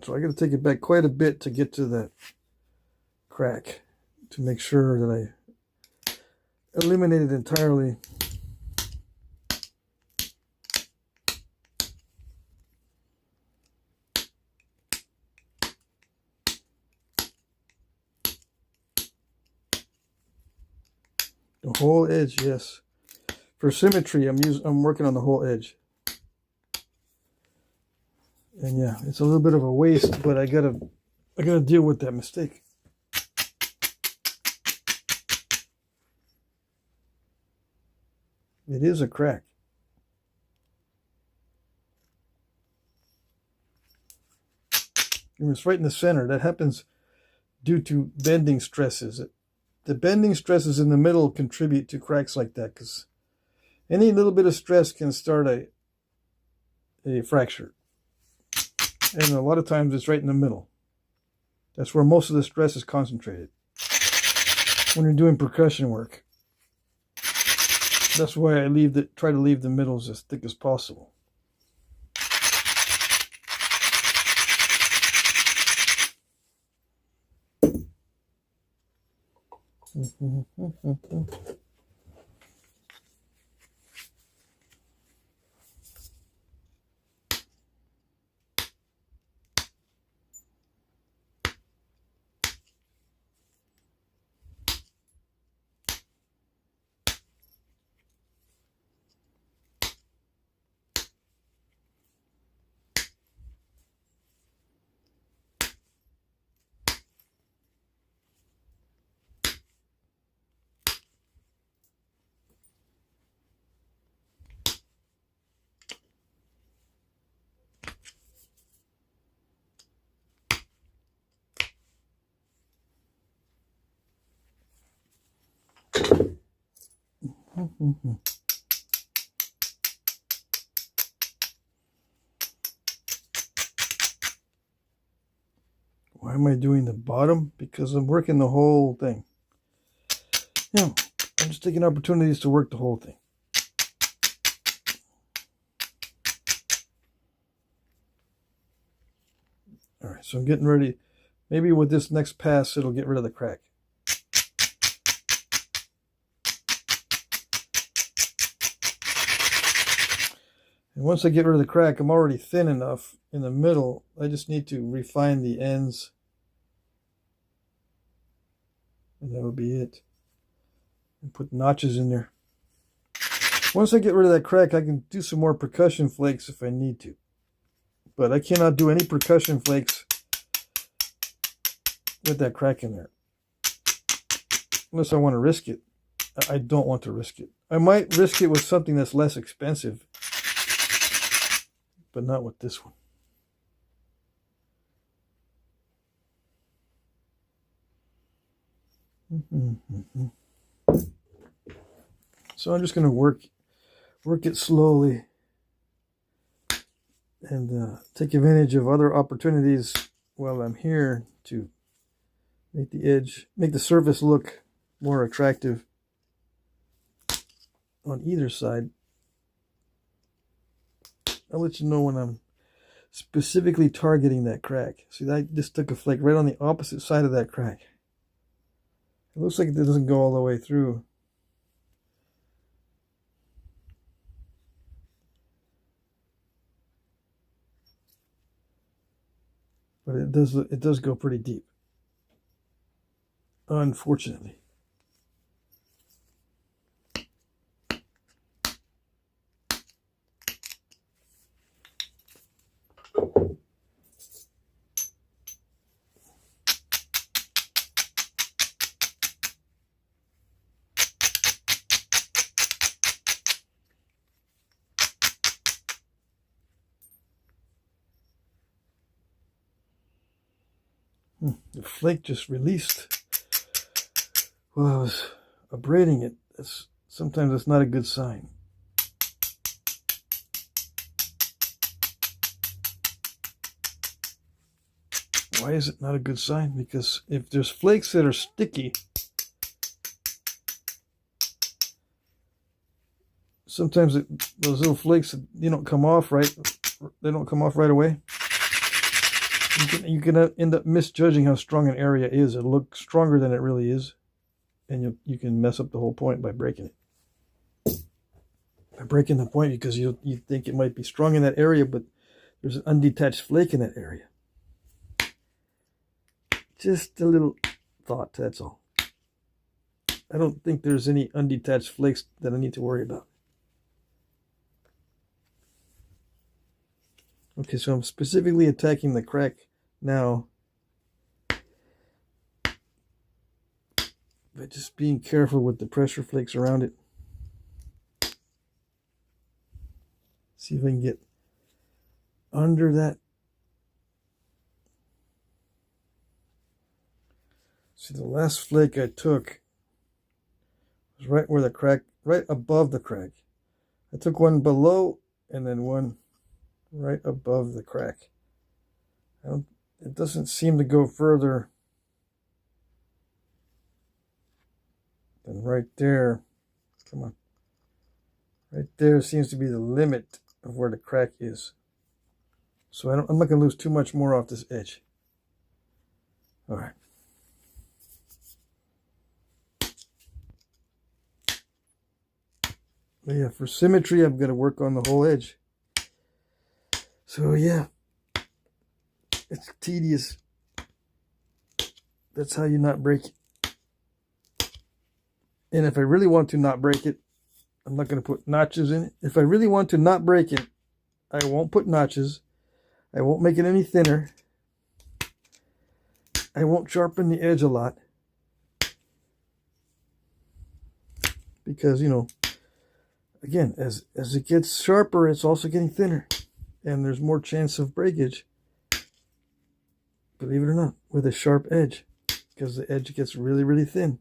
So I got to take it back quite a bit to get to that crack to make sure that I eliminate it entirely. The whole edge, yes. For symmetry, I'm working on the whole edge. And yeah, it's a little bit of a waste, but I gotta deal with that mistake. It is a crack. It's right in the center. That happens due to bending stresses. The bending stresses in the middle contribute to cracks like that, because any little bit of stress can start a fracture. And a lot of times it's right in the middle. That's where most of the stress is concentrated. when you're doing percussion work. That's why I try to leave the middles as thick as possible. Why am I doing the bottom? Because I'm working the whole thing. I'm just taking opportunities to work the whole thing. All right, so I'm getting ready. Maybe with this next pass, it'll get rid of the crack. And once I get rid of the crack, I'm already thin enough in the middle. I just need to refine the ends. And that'll be it. And put notches in there. Once I get rid of that crack, I can do some more percussion flakes if I need to. But I cannot do any percussion flakes with that crack in there. Unless I want to risk it. I don't want to risk it. I might risk it with something that's less expensive. But not with this one. So I'm just going to work it slowly and take advantage of other opportunities while I'm here to make the surface look more attractive on either side. I'll let you know when I'm specifically targeting that crack. See, I just took a flake right on the opposite side of that crack. It looks like it doesn't go all the way through. But it does go pretty deep. Unfortunately. The flake just released while I was abrading it. Sometimes that's not a good sign. Why is it not a good sign? Because if there's flakes that are sticky, sometimes those little flakes, they don't come off right. They don't come off right away. You can end up misjudging how strong an area is. It'll look stronger than it really is, and you can mess up the whole point by breaking it. By breaking the point because you think it might be strong in that area, but there's an undetached flake in that area. Just a little thought, that's all. I don't think there's any undetached flakes that I need to worry about. Okay, so I'm specifically attacking the crack now. But just being careful with the pressure flakes around it. See if I can get under that. See, the last flake I took was right where the crack, right above the crack. I took one below and then one right above the crack. It doesn't seem to go further Then right there, come on. Right there seems to be the limit of where the crack is. So I'm not going to lose too much more off this edge. All right. But yeah, for symmetry, I'm going to work on the whole edge. So yeah, it's tedious. That's how you not break it. And if I really want to not break it, I'm not going to put notches in it. If I really want to not break it, I won't put notches. I won't make it any thinner. I won't sharpen the edge a lot. Because, you know, again, as it gets sharper, it's also getting thinner. And there's more chance of breakage, believe it or not, with a sharp edge. Because the edge gets really, really thin.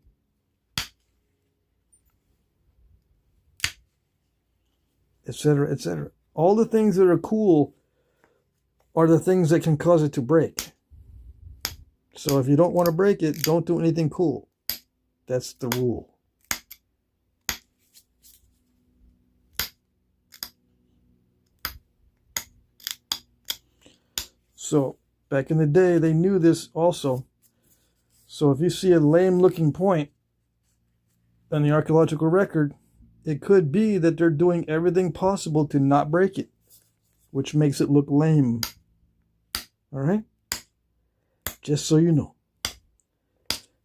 Etc., etc. All the things that are cool are the things that can cause it to break. So if you don't want to break it, don't do anything cool. That's the rule. So back in the day, they knew this also. So if you see a lame looking point on the archaeological record, it could be that they're doing everything possible to not break it, which makes it look lame. All right? Just so you know.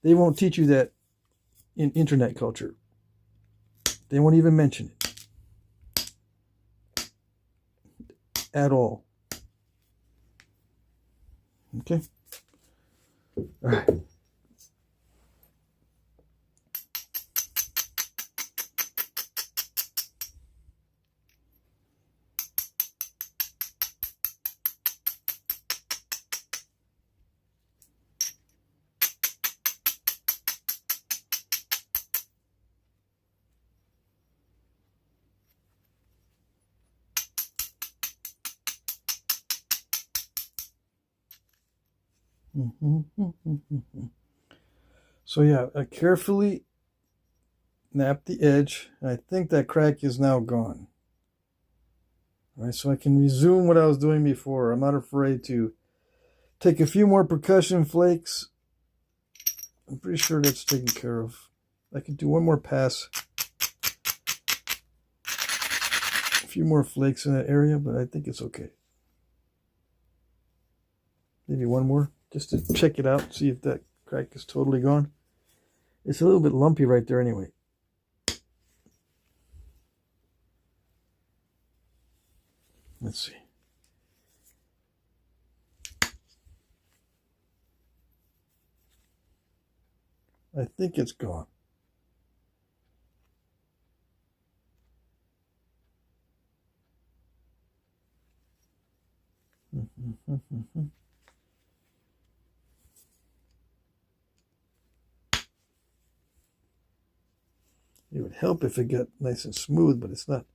They won't teach you that in internet culture. They won't even mention it. At all. Okay? All right. So yeah, I carefully knap the edge. I think that crack is now gone. All right, so I can resume what I was doing before. I'm not afraid to take a few more percussion flakes. I'm pretty sure that's taken care of. I can do one more pass. A few more flakes in that area, but I think it's okay. Maybe one more, just to check it out, see if that crack is totally gone. It's a little bit lumpy right there anyway. Let's see. I think it's gone. It would help if it got nice and smooth, but it's not.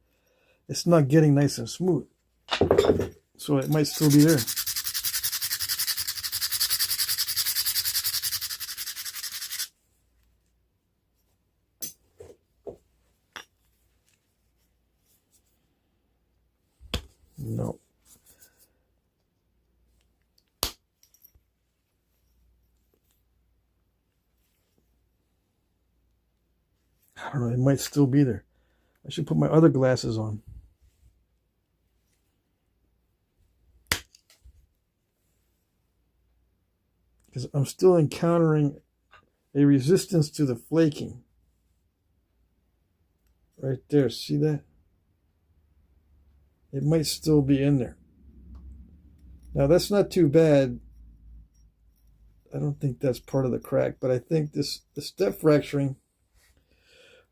It's not getting nice and smooth. So it might still be there. No. I don't know, it might still be there. I should put my other glasses on. Because I'm still encountering a resistance to the flaking. Right there, see that? It might still be in there. Now that's not too bad. I don't think that's part of the crack, but I think the step fracturing.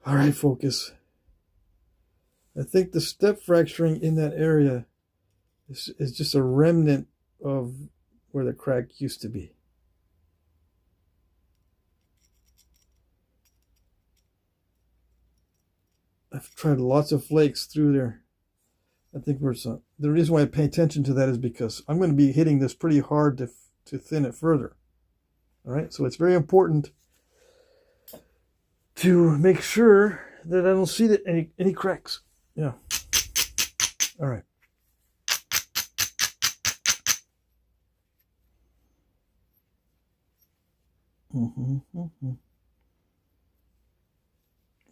All right, focus. I think the step fracturing in that area is just a remnant of where the crack used to be. I've tried lots of flakes through there. I think the reason why I pay attention to that is because I'm going to be hitting this pretty hard to thin it further. All right, so it's very important to make sure that I don't see that any cracks. Yeah. All right.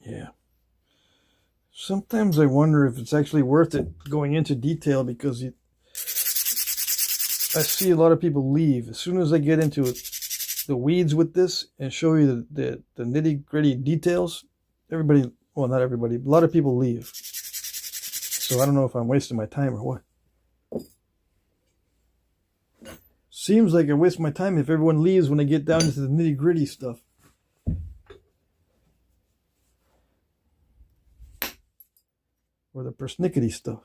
Yeah. Sometimes I wonder if it's actually worth it going into detail, because I see a lot of people leave. As soon as I get into the weeds with this and show you the nitty-gritty details, everybody, well, not everybody, a lot of people leave. So I don't know if I'm wasting my time or what. Seems like I waste my time if everyone leaves when I get down into the nitty-gritty stuff. Or the persnickety stuff.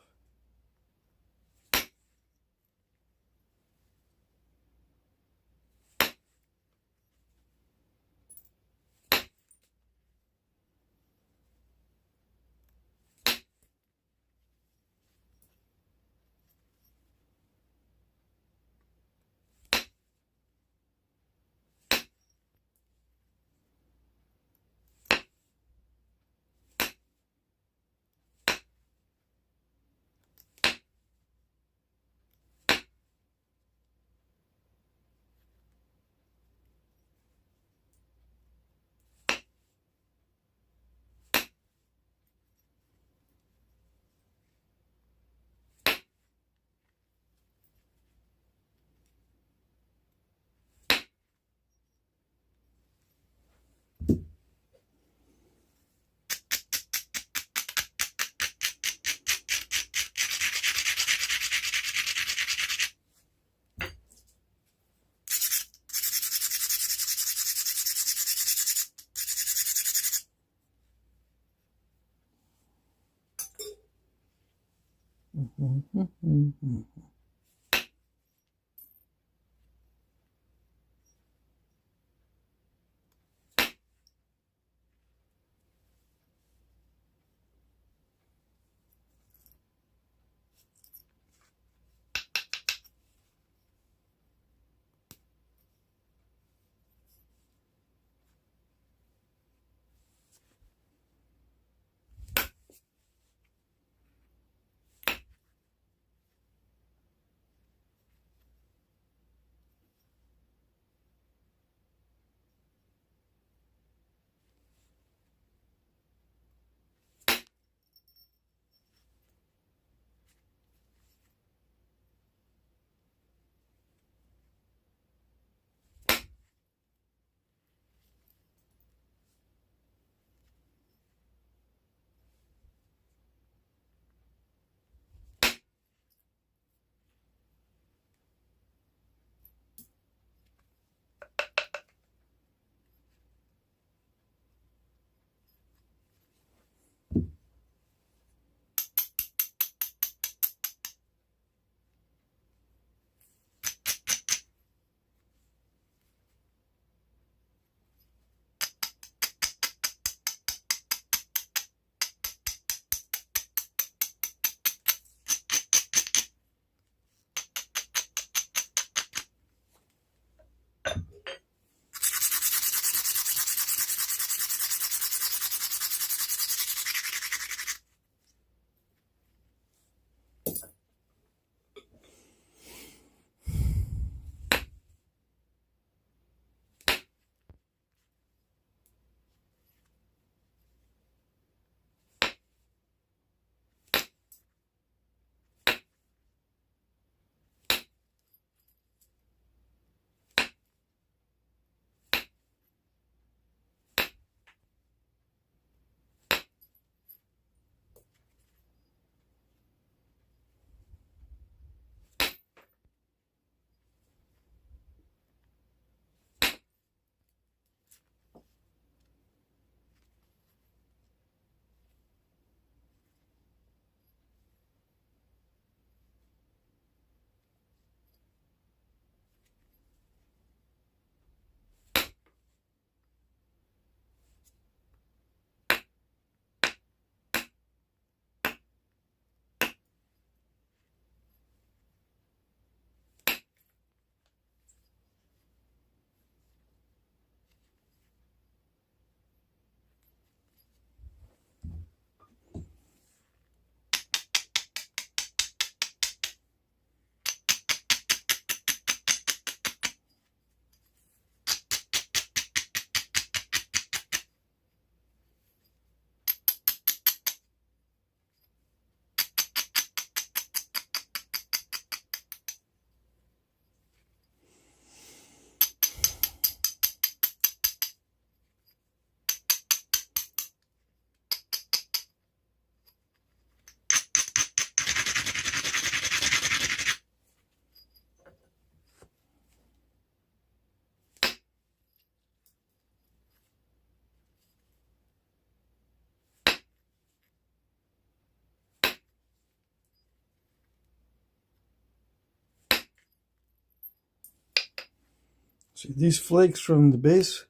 See, these flakes from the base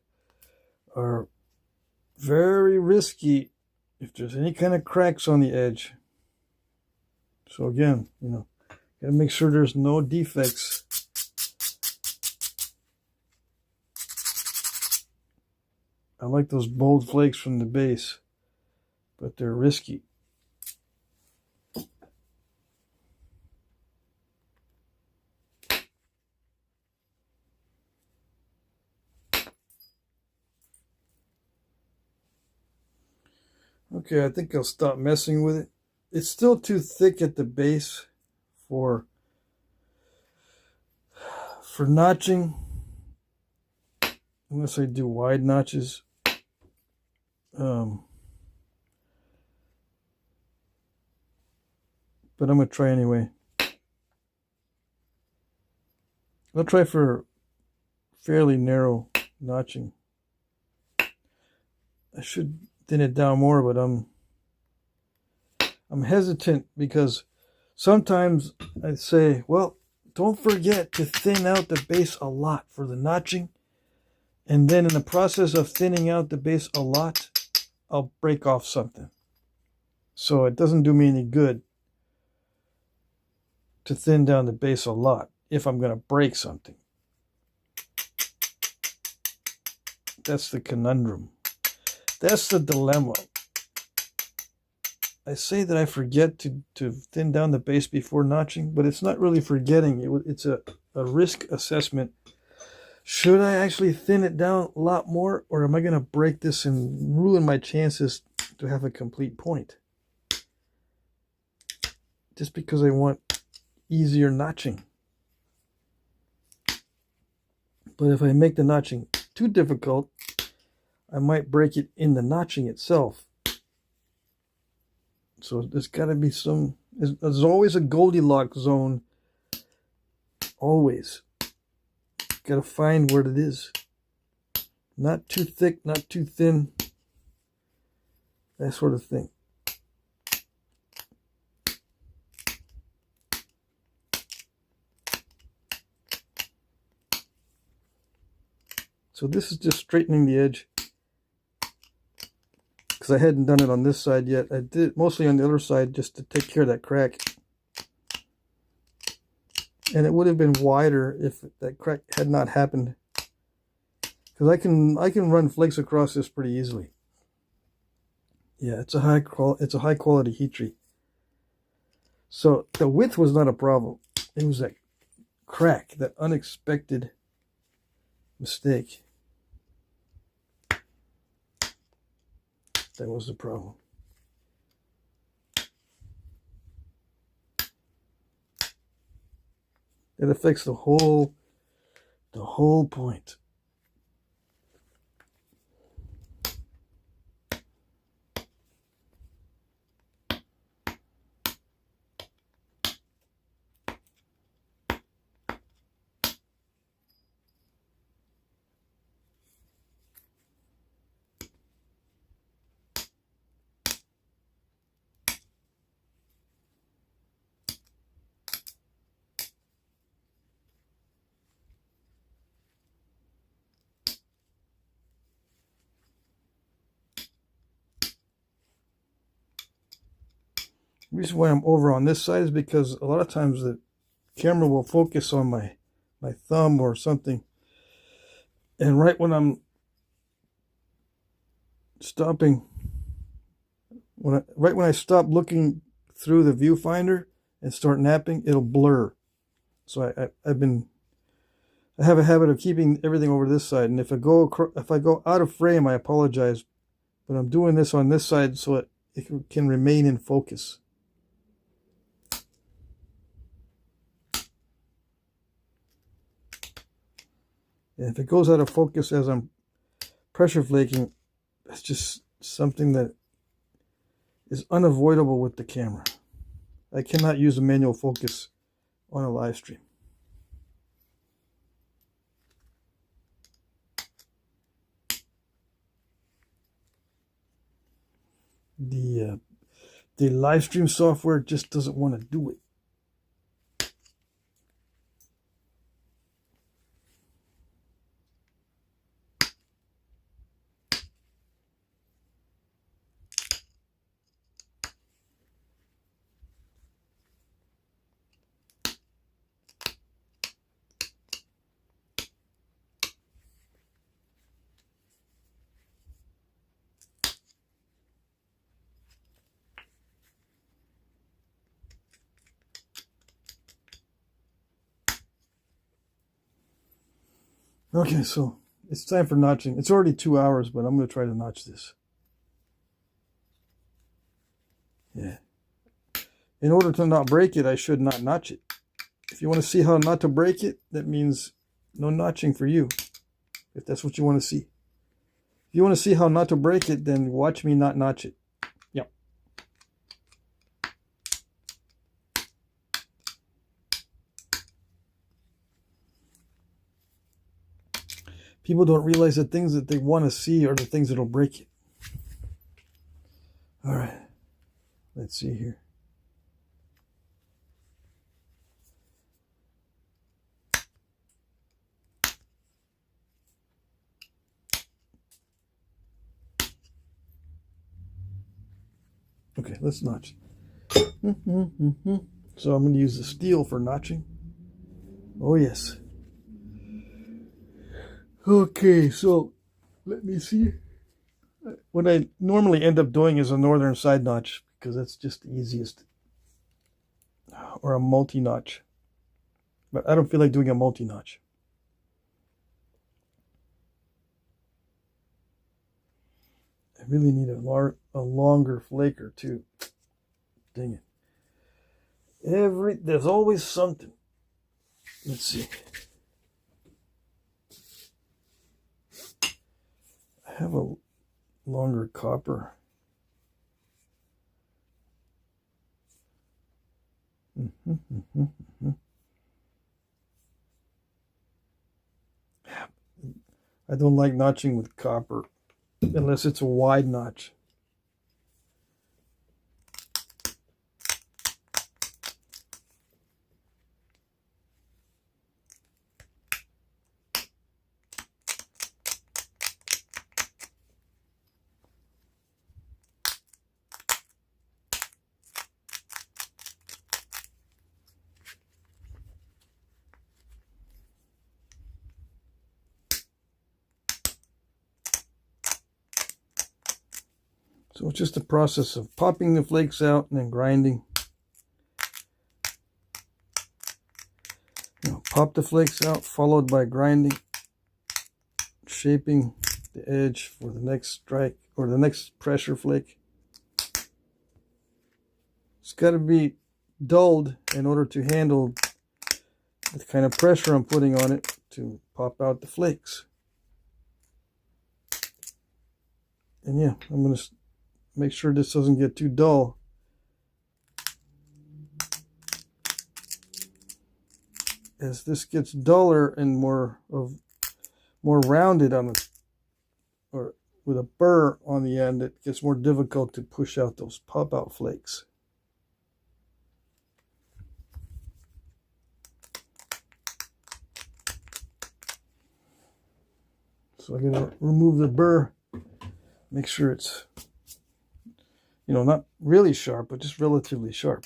are very risky if there's any kind of cracks on the edge. So again, you know, gotta make sure there's no defects. I like those bold flakes from the base, but they're risky. Okay, I think I'll stop messing with it. It's still too thick at the base for notching, unless I do wide notches. But I'm going to try anyway. I'll try for fairly narrow notching. I should thin it down more, but I'm hesitant because sometimes I say, well, don't forget to thin out the base a lot for the notching. And then in the process of thinning out the base a lot, I'll break off something. So it doesn't do me any good to thin down the base a lot if I'm going to break something. That's the conundrum. That's the dilemma. I say that I forget to thin down the base before notching, but it's not really forgetting. It's a risk assessment. Should I actually thin it down a lot more, or am I going to break this and ruin my chances to have a complete point? Just because I want easier notching. But if I make the notching too difficult, I might break it in the notching itself. So there's got to be some, there's always a Goldilocks zone. Always. Got to find where it is. Not too thick, not too thin. That sort of thing. So this is just straightening the edge, because I hadn't done it on this side yet. I did it mostly on the other side just to take care of that crack. And it would have been wider if that crack had not happened, because I can run flakes across this pretty easily. Yeah, it's a high quality heat treat. So the width was not a problem. It was that crack, that unexpected mistake. That was the problem. It affects the whole point. The reason why I'm over on this side is because a lot of times the camera will focus on my thumb or something, and right when I'm stopping, right when I stop looking through the viewfinder and start napping, it'll blur. So I have a habit of keeping everything over this side, and if I go out of frame, I apologize, but I'm doing this on this side so it can remain in focus. And if it goes out of focus as I'm pressure flaking, that's just something that is unavoidable with the camera. I cannot use a manual focus on a live stream. The live stream software just doesn't want to do it. Okay, so it's time for notching. It's already 2 hours, but I'm going to try to notch this. Yeah. In order to not break it, I should not notch it. If you want to see how not to break it, that means no notching for you. If that's what you want to see. If you want to see how not to break it, then watch me not notch it. Yep. People don't realize the things that they want to see are the things that will break it. All right. Let's see here. Okay, let's notch. So I'm going to use the steel for notching. Oh, yes. Okay, so let me see. What I normally end up doing is a northern side notch because that's just the easiest. Or a multi-notch. But I don't feel like doing a multi-notch. I really need a longer flaker too. Dang it. There's always something. Let's see. I have a longer copper. I don't like notching with copper unless it's a wide notch. So it's just a process of popping the flakes out and then grinding. Pop the flakes out, followed by grinding, shaping the edge for the next strike or the next pressure flake. It's got to be dulled in order to handle the kind of pressure I'm putting on it to pop out the flakes. And yeah, I'm going to make sure this doesn't get too dull. As this gets duller and more rounded on the, or with a burr on the end, it gets more difficult to push out those pop out flakes. So I'm going to remove the burr, make sure it's, not really sharp, but just relatively sharp.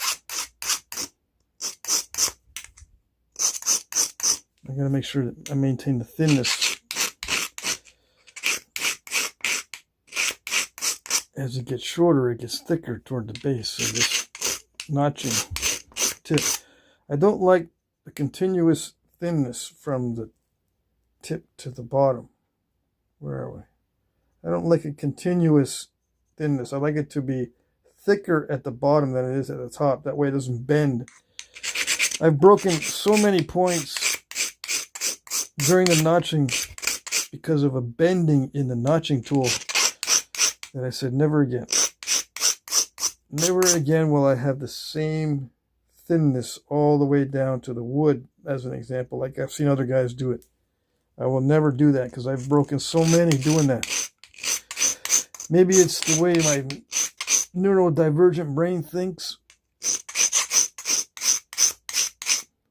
I got to make sure that I maintain the thinness as it gets shorter. It gets thicker toward the base of this notching tip. I don't like the continuous thinness from the tip to the bottom. Where are we? I don't like a continuous thinness. I like it to be thicker at the bottom than it is at the top. That way it doesn't bend. I've broken so many points during the notching because of a bending in the notching tool that I said never again. Never again will I have the same thinness all the way down to the wood, as an example, like I've seen other guys do it. I will never do that because I've broken so many doing that. Maybe it's the way my neurodivergent brain thinks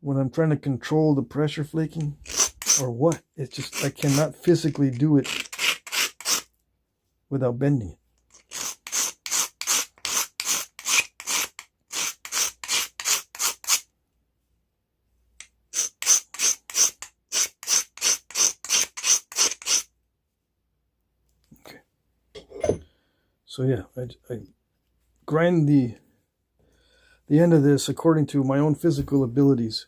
when I'm trying to control the pressure flaking, or what. It's just I cannot physically do it without bending it. Okay. So yeah, I grind the end of this according to my own physical abilities.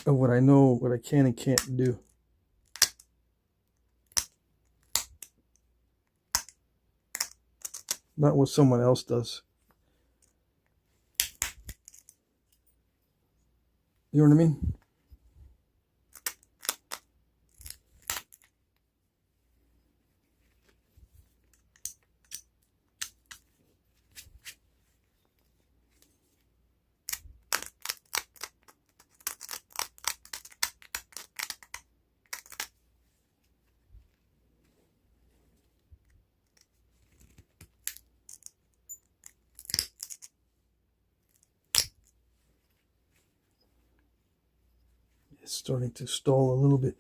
of what I know, what I can and can't do. Not what someone else does. You know what I mean? It's starting to stall a little bit.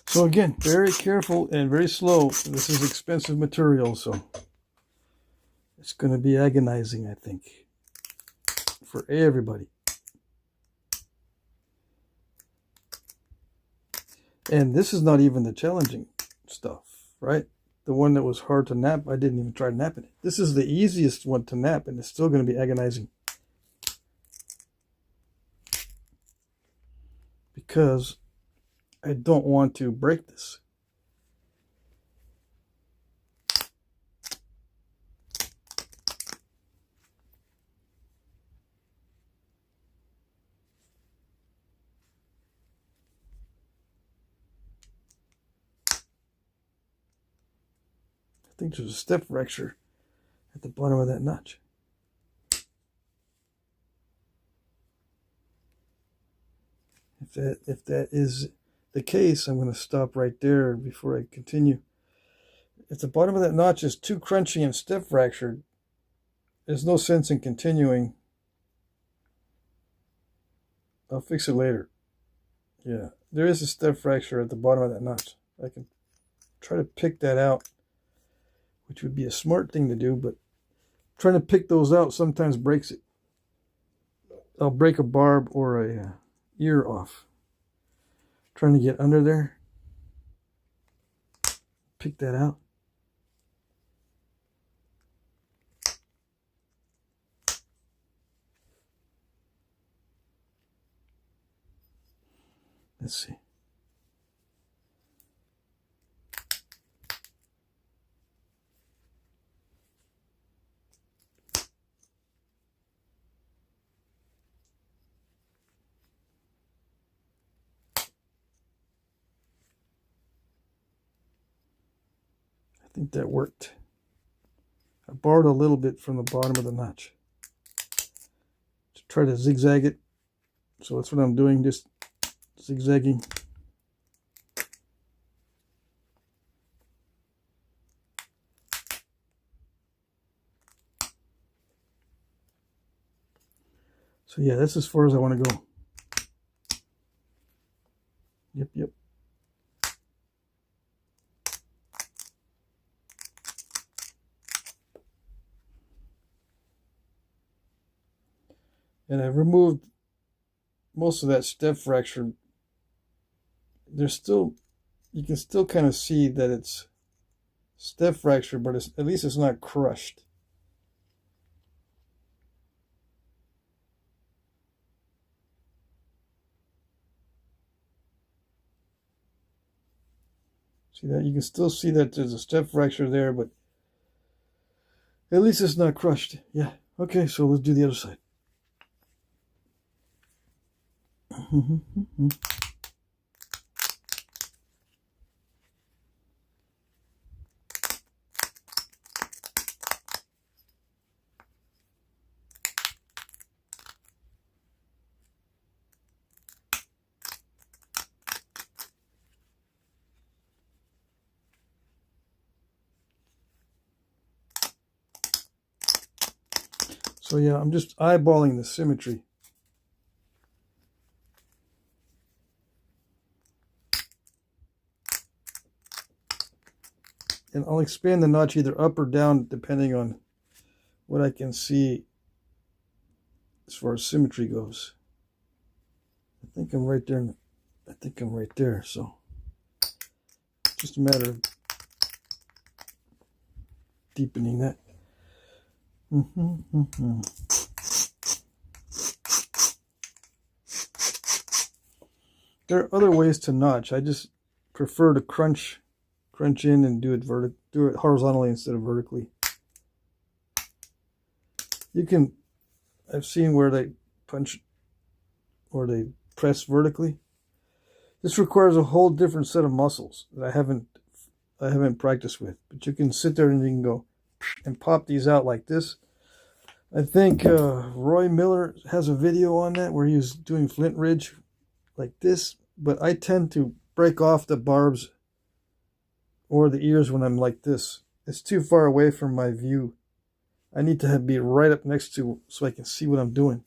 So again, very careful and very slow. This is expensive material, so it's going to be agonizing, I think, for everybody. And this is not even the challenging stuff, right? The one that was hard to nap, I didn't even try napping it. This is the easiest one to nap, and it's still going to be agonizing. Because I don't want to break this. I think there's a step fracture at the bottom of that notch. If that is the case, I'm going to stop right there before I continue. If the bottom of that notch is too crunchy and step fractured, there's no sense in continuing. I'll fix it later. Yeah, there is a step fracture at the bottom of that notch. I can try to pick that out, which would be a smart thing to do, but trying to pick those out sometimes breaks it. I'll break a barb or a ear off. Trying to get under there. Pick that out. Let's see. I think that worked. I borrowed a little bit from the bottom of the notch to try to zigzag it. So that's what I'm doing, just zigzagging. So yeah, that's as far as I want to go. Yep. And I've removed most of that step fracture. There's still, you can still kind of see that it's step fracture, but at least it's not crushed. See that? You can still see that there's a step fracture there, but at least it's not crushed. Yeah. Okay, so let's do the other side. So yeah, I'm just eyeballing the symmetry. And I'll expand the notch either up or down depending on what I can see as far as symmetry goes. I think I'm right there. I think I'm right there. So just a matter of deepening that. There are other ways to notch. I just prefer to crunch in and do it horizontally instead of vertically. You can, I've seen where they punch or they press vertically. This requires a whole different set of muscles that I haven't practiced with. But you can sit there and you can go and pop these out like this. I think Roy Miller has a video on that where he was doing flint ridge like this. But I tend to break off the barbs or the ears when I'm like this. It's too far away from my view. I need to be right up next to so I can see what I'm doing.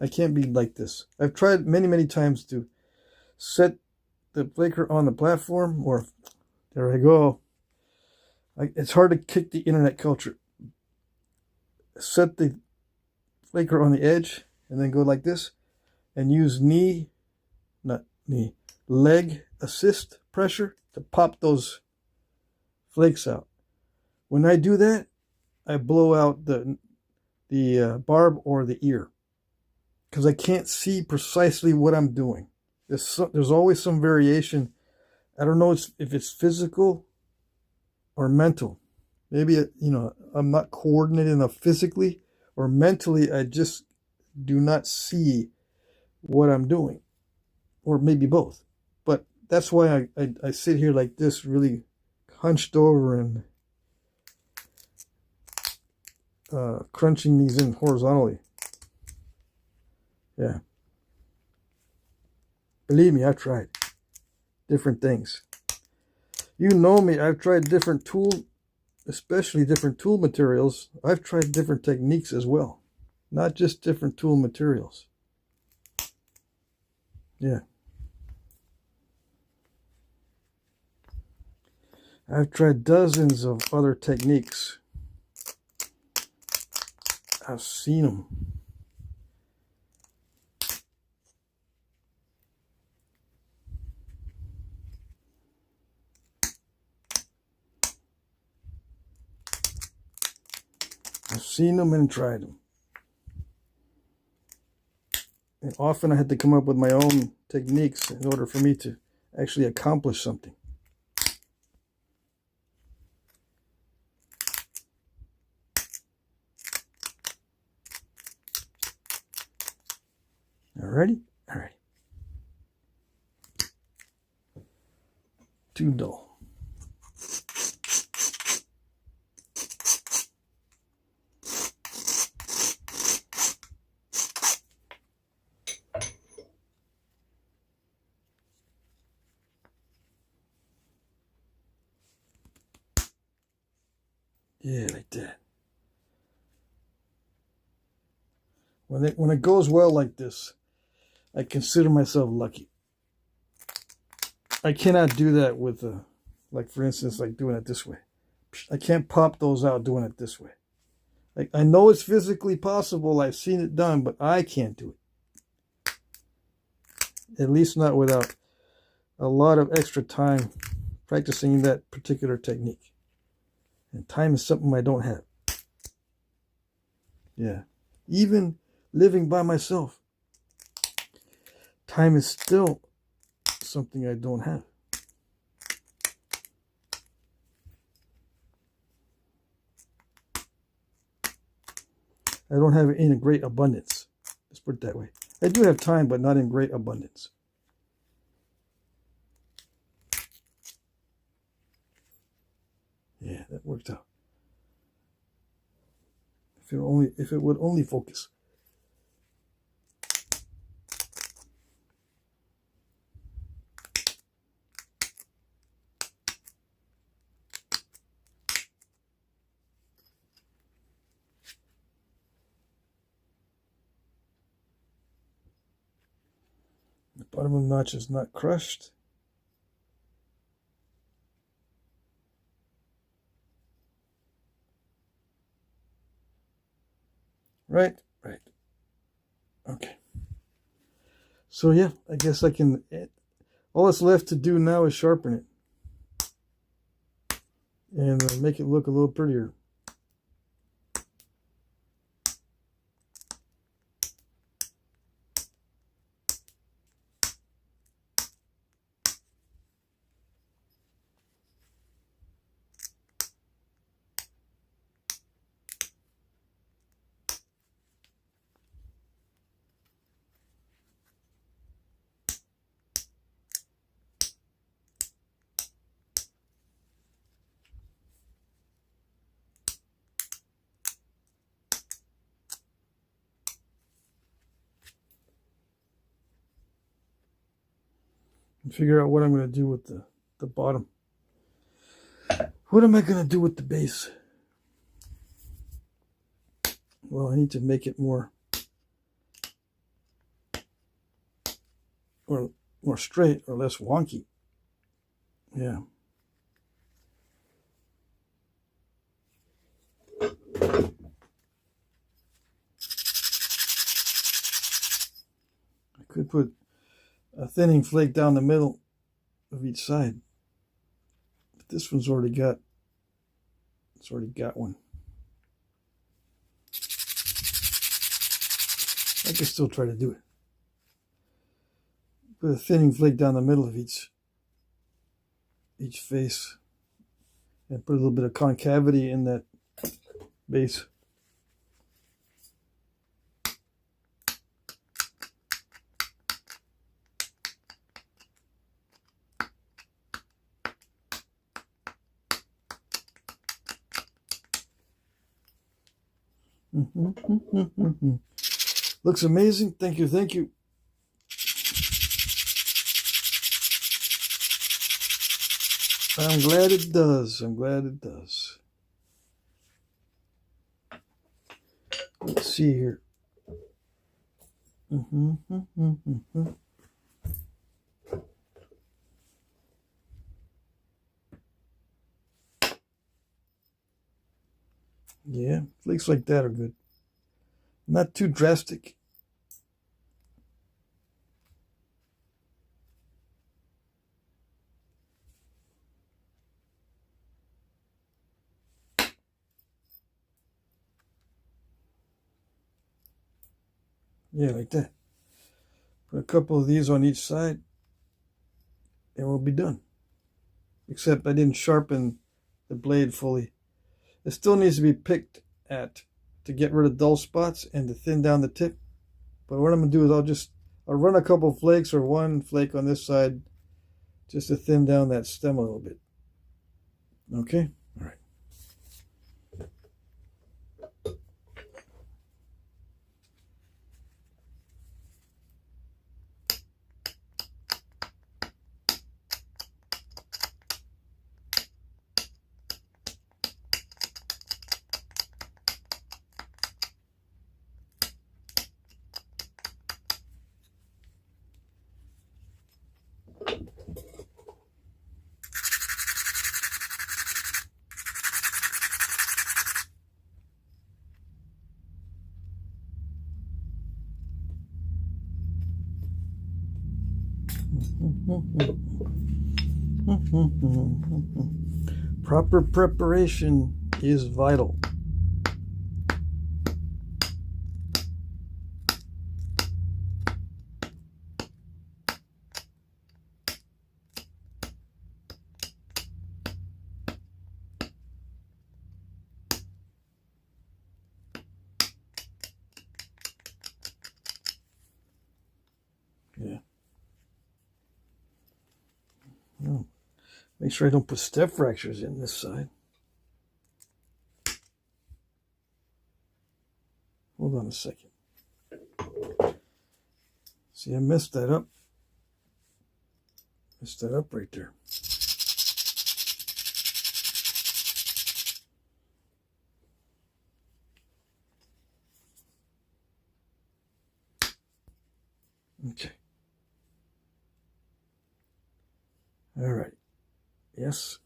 I can't be like this. I've tried many times to set the flaker on the platform, or there I go. It's hard to kick the internet culture. Set the flaker on the edge and then go like this and use leg assist pressure to pop those flakes out. When I do that, I blow out the barb or the ear because I can't see precisely what I'm doing. There's always some variation. I don't know if it's physical or mental. Maybe I'm not coordinated enough physically, or mentally I just do not see what I'm doing, or maybe both. But that's why I sit here like this, really hunched over and crunching these in horizontally. Yeah. Believe me, I've tried different things. You know me, I've tried different especially different tool materials. I've tried different techniques as well, not just different tool materials. Yeah. I've tried dozens of other techniques. I've seen them. I've seen them and tried them. And often I had to come up with my own techniques in order for me to actually accomplish something. Alrighty? Alrighty. Too dull. Yeah, like that. When it goes well like this, I consider myself lucky. I cannot do that with, like for instance, like doing it this way. I can't pop those out doing it this way. Like, I know it's physically possible. I've seen it done, but I can't do it. At least not without a lot of extra time practicing that particular technique. And time is something I don't have. Yeah. Even living by myself, time is still something I don't have. I don't have it in a great abundance. Let's put it that way. I do have time, but not in great abundance. Yeah, that worked out. If it would only focus. Bottom of the notch is not crushed. Right. Okay. So yeah, I guess I can, all that's left to do now is sharpen it. And make it look a little prettier. And figure out what I'm going to do with the bottom. What am I going to do with the base? Well, I need to make it more straight or less wonky. Yeah. I could put a thinning flake down the middle of each side. But this one's already got, it's already got one. I can still try to do it. Put a thinning flake down the middle of each face. And put a little bit of concavity in that base. Looks amazing. Thank you. I'm glad it does. Let's see here. Yeah, flakes like that are good. Not too drastic. Yeah, like that. Put a couple of these on each side and we'll be done. Except I didn't sharpen the blade fully. It still needs to be picked at to get rid of dull spots and to thin down the tip. But what I'm going to do is I'll run a couple of flakes or one flake on this side just to thin down that stem a little bit. Okay? All right. Proper preparation is vital. Yeah. Oh. Make sure I don't put step fractures in this side. Hold on a second. See, I messed that up. Messed that up right there. Okay. All right. Yes.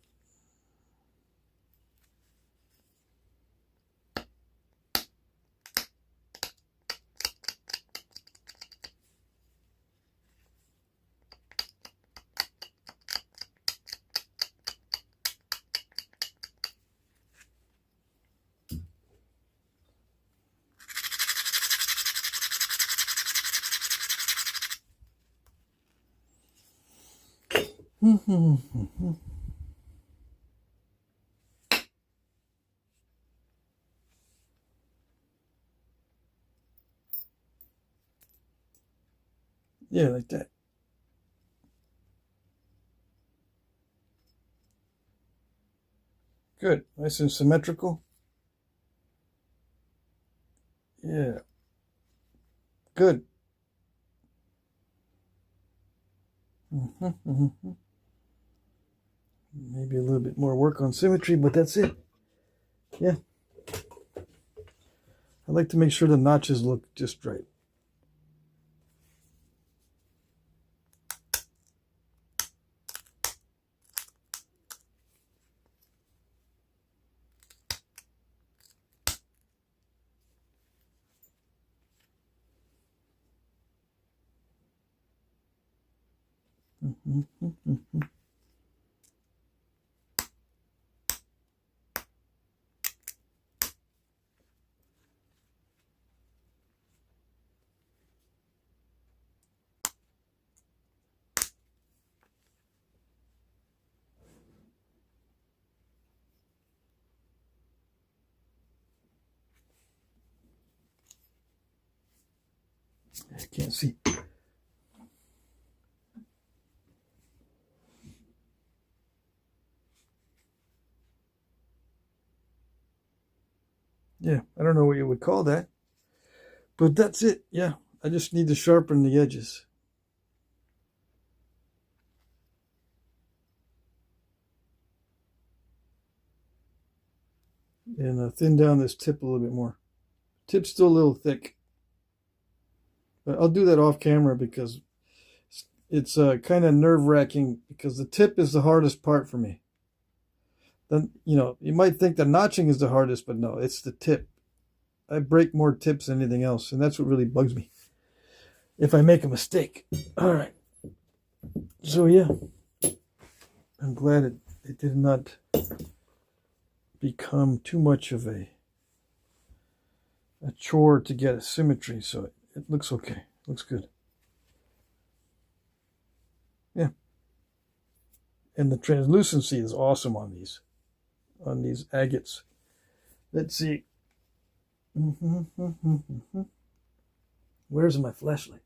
Yeah, like that. Good. Nice and symmetrical. Yeah. Good. Maybe a little bit more work on symmetry, but that's it. Yeah. I like to make sure the notches look just right. I can't see. Yeah, I don't know what you would call that. But that's it. Yeah, I just need to sharpen the edges. And thin down this tip a little bit more. Tip's still a little thick. But I'll do that off camera because it's kind of nerve-wracking because the tip is the hardest part for me. Then, you know, you might think the notching is the hardest, but no, it's the tip. I break more tips than anything else, and that's what really bugs me. If I make a mistake. All right. So, yeah. I'm glad it did not become too much of a chore to get a symmetry, so it looks okay. It looks good. Yeah. And the translucency is awesome on these agates. Let's see. Where's my flashlight?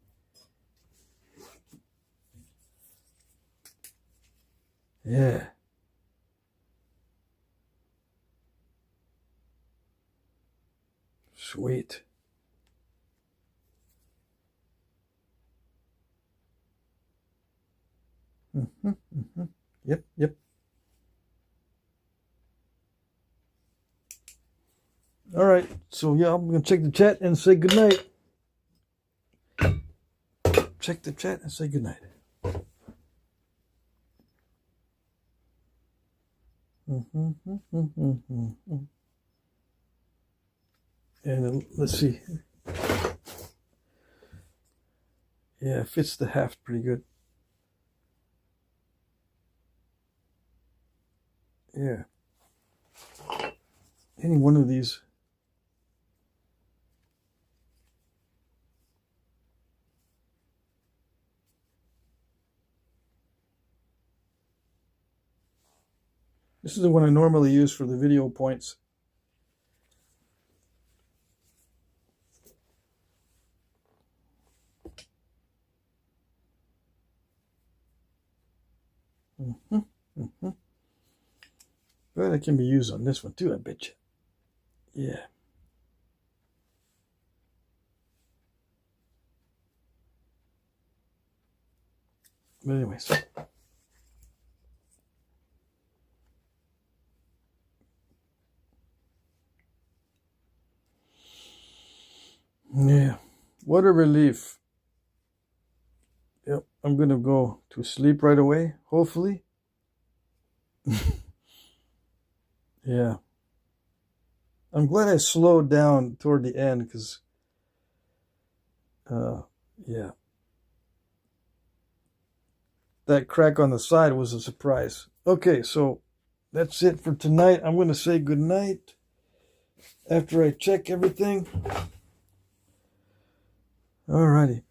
Yeah. Sweet. Yep. All right. So, yeah, I'm going to check the chat and say goodnight. Check the chat and say goodnight. And let's see. Yeah, it fits the haft pretty good. Yeah. Any one of these. This is the one I normally use for the video points. But it can be used on this one too, I bet you. Yeah. But anyways. Yeah. What a relief. Yep. I'm going to go to sleep right away, hopefully. Yeah. I'm glad I slowed down toward the end because, yeah. That crack on the side was a surprise. Okay, so that's it for tonight. I'm going to say good night after I check everything. Alrighty.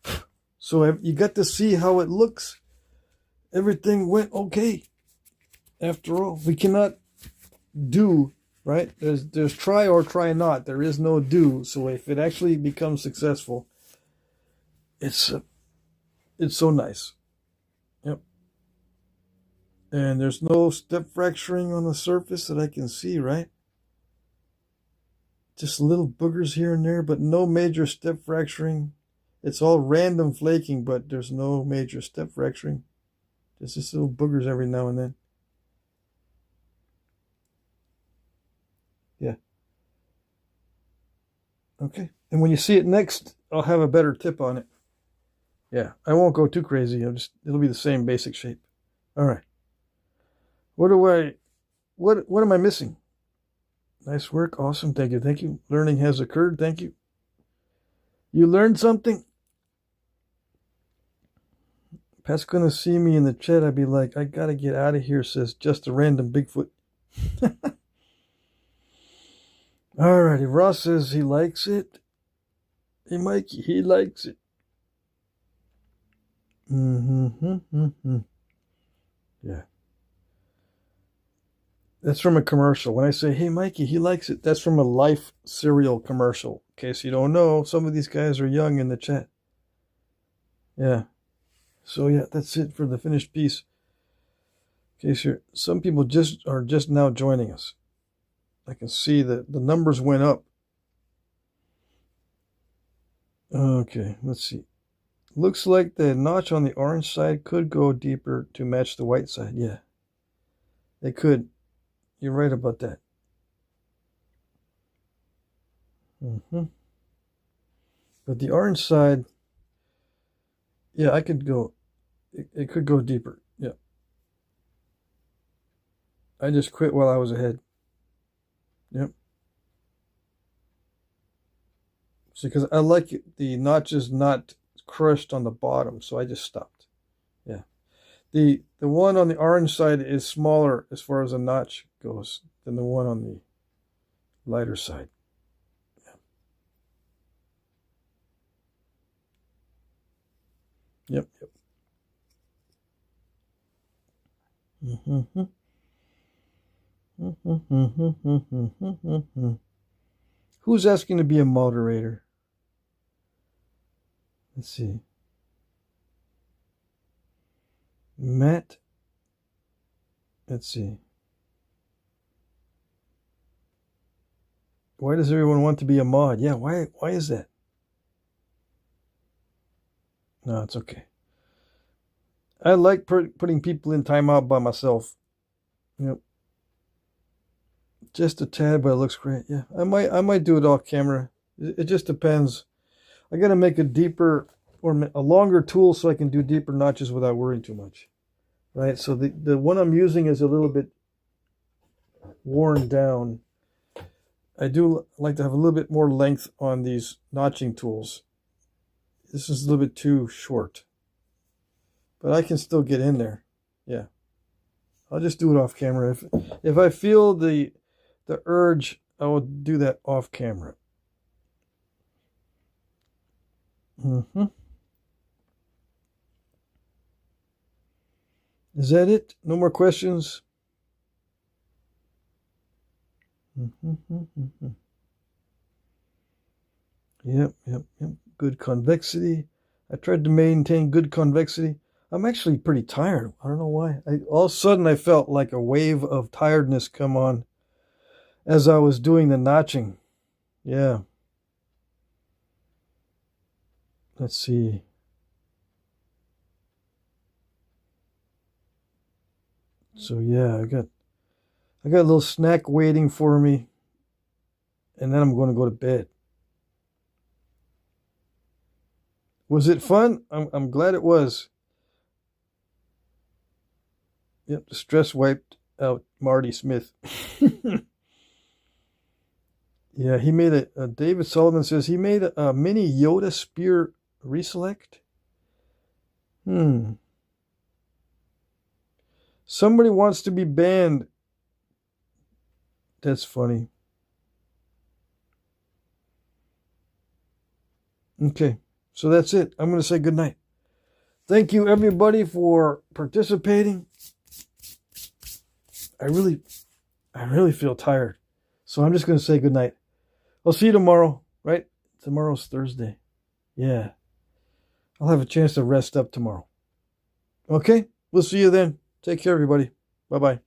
So you got to see how it looks. Everything went okay. After all, we cannot do, right? There's try or try not. There is no do. So if it actually becomes successful, it's so nice. Yep. And there's no step fracturing on the surface that I can see, right? Just little boogers here and there, but no major step fracturing. It's all random flaking, but there's no major step fracturing. Just little boogers every now and then. Yeah. Okay. And when you see it next, I'll have a better tip on it. Yeah. I won't go too crazy. It'll be the same basic shape. All right. What am I missing? Nice work. Awesome. Thank you. Thank you. Learning has occurred. Thank you. You learned something? Pat's gonna see me in the chat. I'd be like, I gotta get out of here, says just a random Bigfoot. Alrighty, Ross says he likes it. Hey, Mikey, he likes it. Yeah. That's from a commercial. When I say, hey, Mikey, he likes it, that's from a Life cereal commercial. In case you don't know, some of these guys are young in the chat. Yeah. So, yeah, that's it for the finished piece. In case some people are just now joining us. I can see that the numbers went up. Okay, let's see. Looks like the notch on the orange side could go deeper to match the white side. Yeah, they could. You're right about that. But the orange side, yeah, I could go. It could go deeper. Yeah. I just quit while I was ahead. Yep. See, because I like the notches not crushed on the bottom, so I just stopped. Yeah. The one on the orange side is smaller as far as a notch goes than the one on the lighter side. Yeah. Yep. Who's asking to be a moderator? Let's see. Matt. Let's see. Why does everyone want to be a mod? Yeah, why is that? No, it's okay. I like putting people in timeout by myself. Yep. Just a tad, but it looks great. Yeah, I might do it off camera. It just depends. I got to make a deeper or a longer tool so I can do deeper notches without worrying too much. Right? So the one I'm using is a little bit worn down. I do like to have a little bit more length on these notching tools. This is a little bit too short. But I can still get in there. Yeah. I'll just do it off camera. If I feel the urge, I will do that off camera. Is that it? No more questions? Yep. Good convexity. I tried to maintain good convexity. I'm actually pretty tired. I don't know why. All of a sudden, I felt like a wave of tiredness come on as I was doing the notching. Yeah. Let's see. So yeah, I got a little snack waiting for me, and then I'm going to go to bed. Was it fun? I'm glad it was. Yep, the stress wiped. out Marty Smith. Yeah, he made a David Sullivan says he made a mini Yoda spear reselect. Somebody wants to be banned. That's funny. Okay, so that's it. I'm going to say good night. Thank you, everybody, for participating. I really feel tired. So I'm just going to say good night. I'll see you tomorrow, right? Tomorrow's Thursday. Yeah. I'll have a chance to rest up tomorrow. Okay? We'll see you then. Take care, everybody. Bye-bye.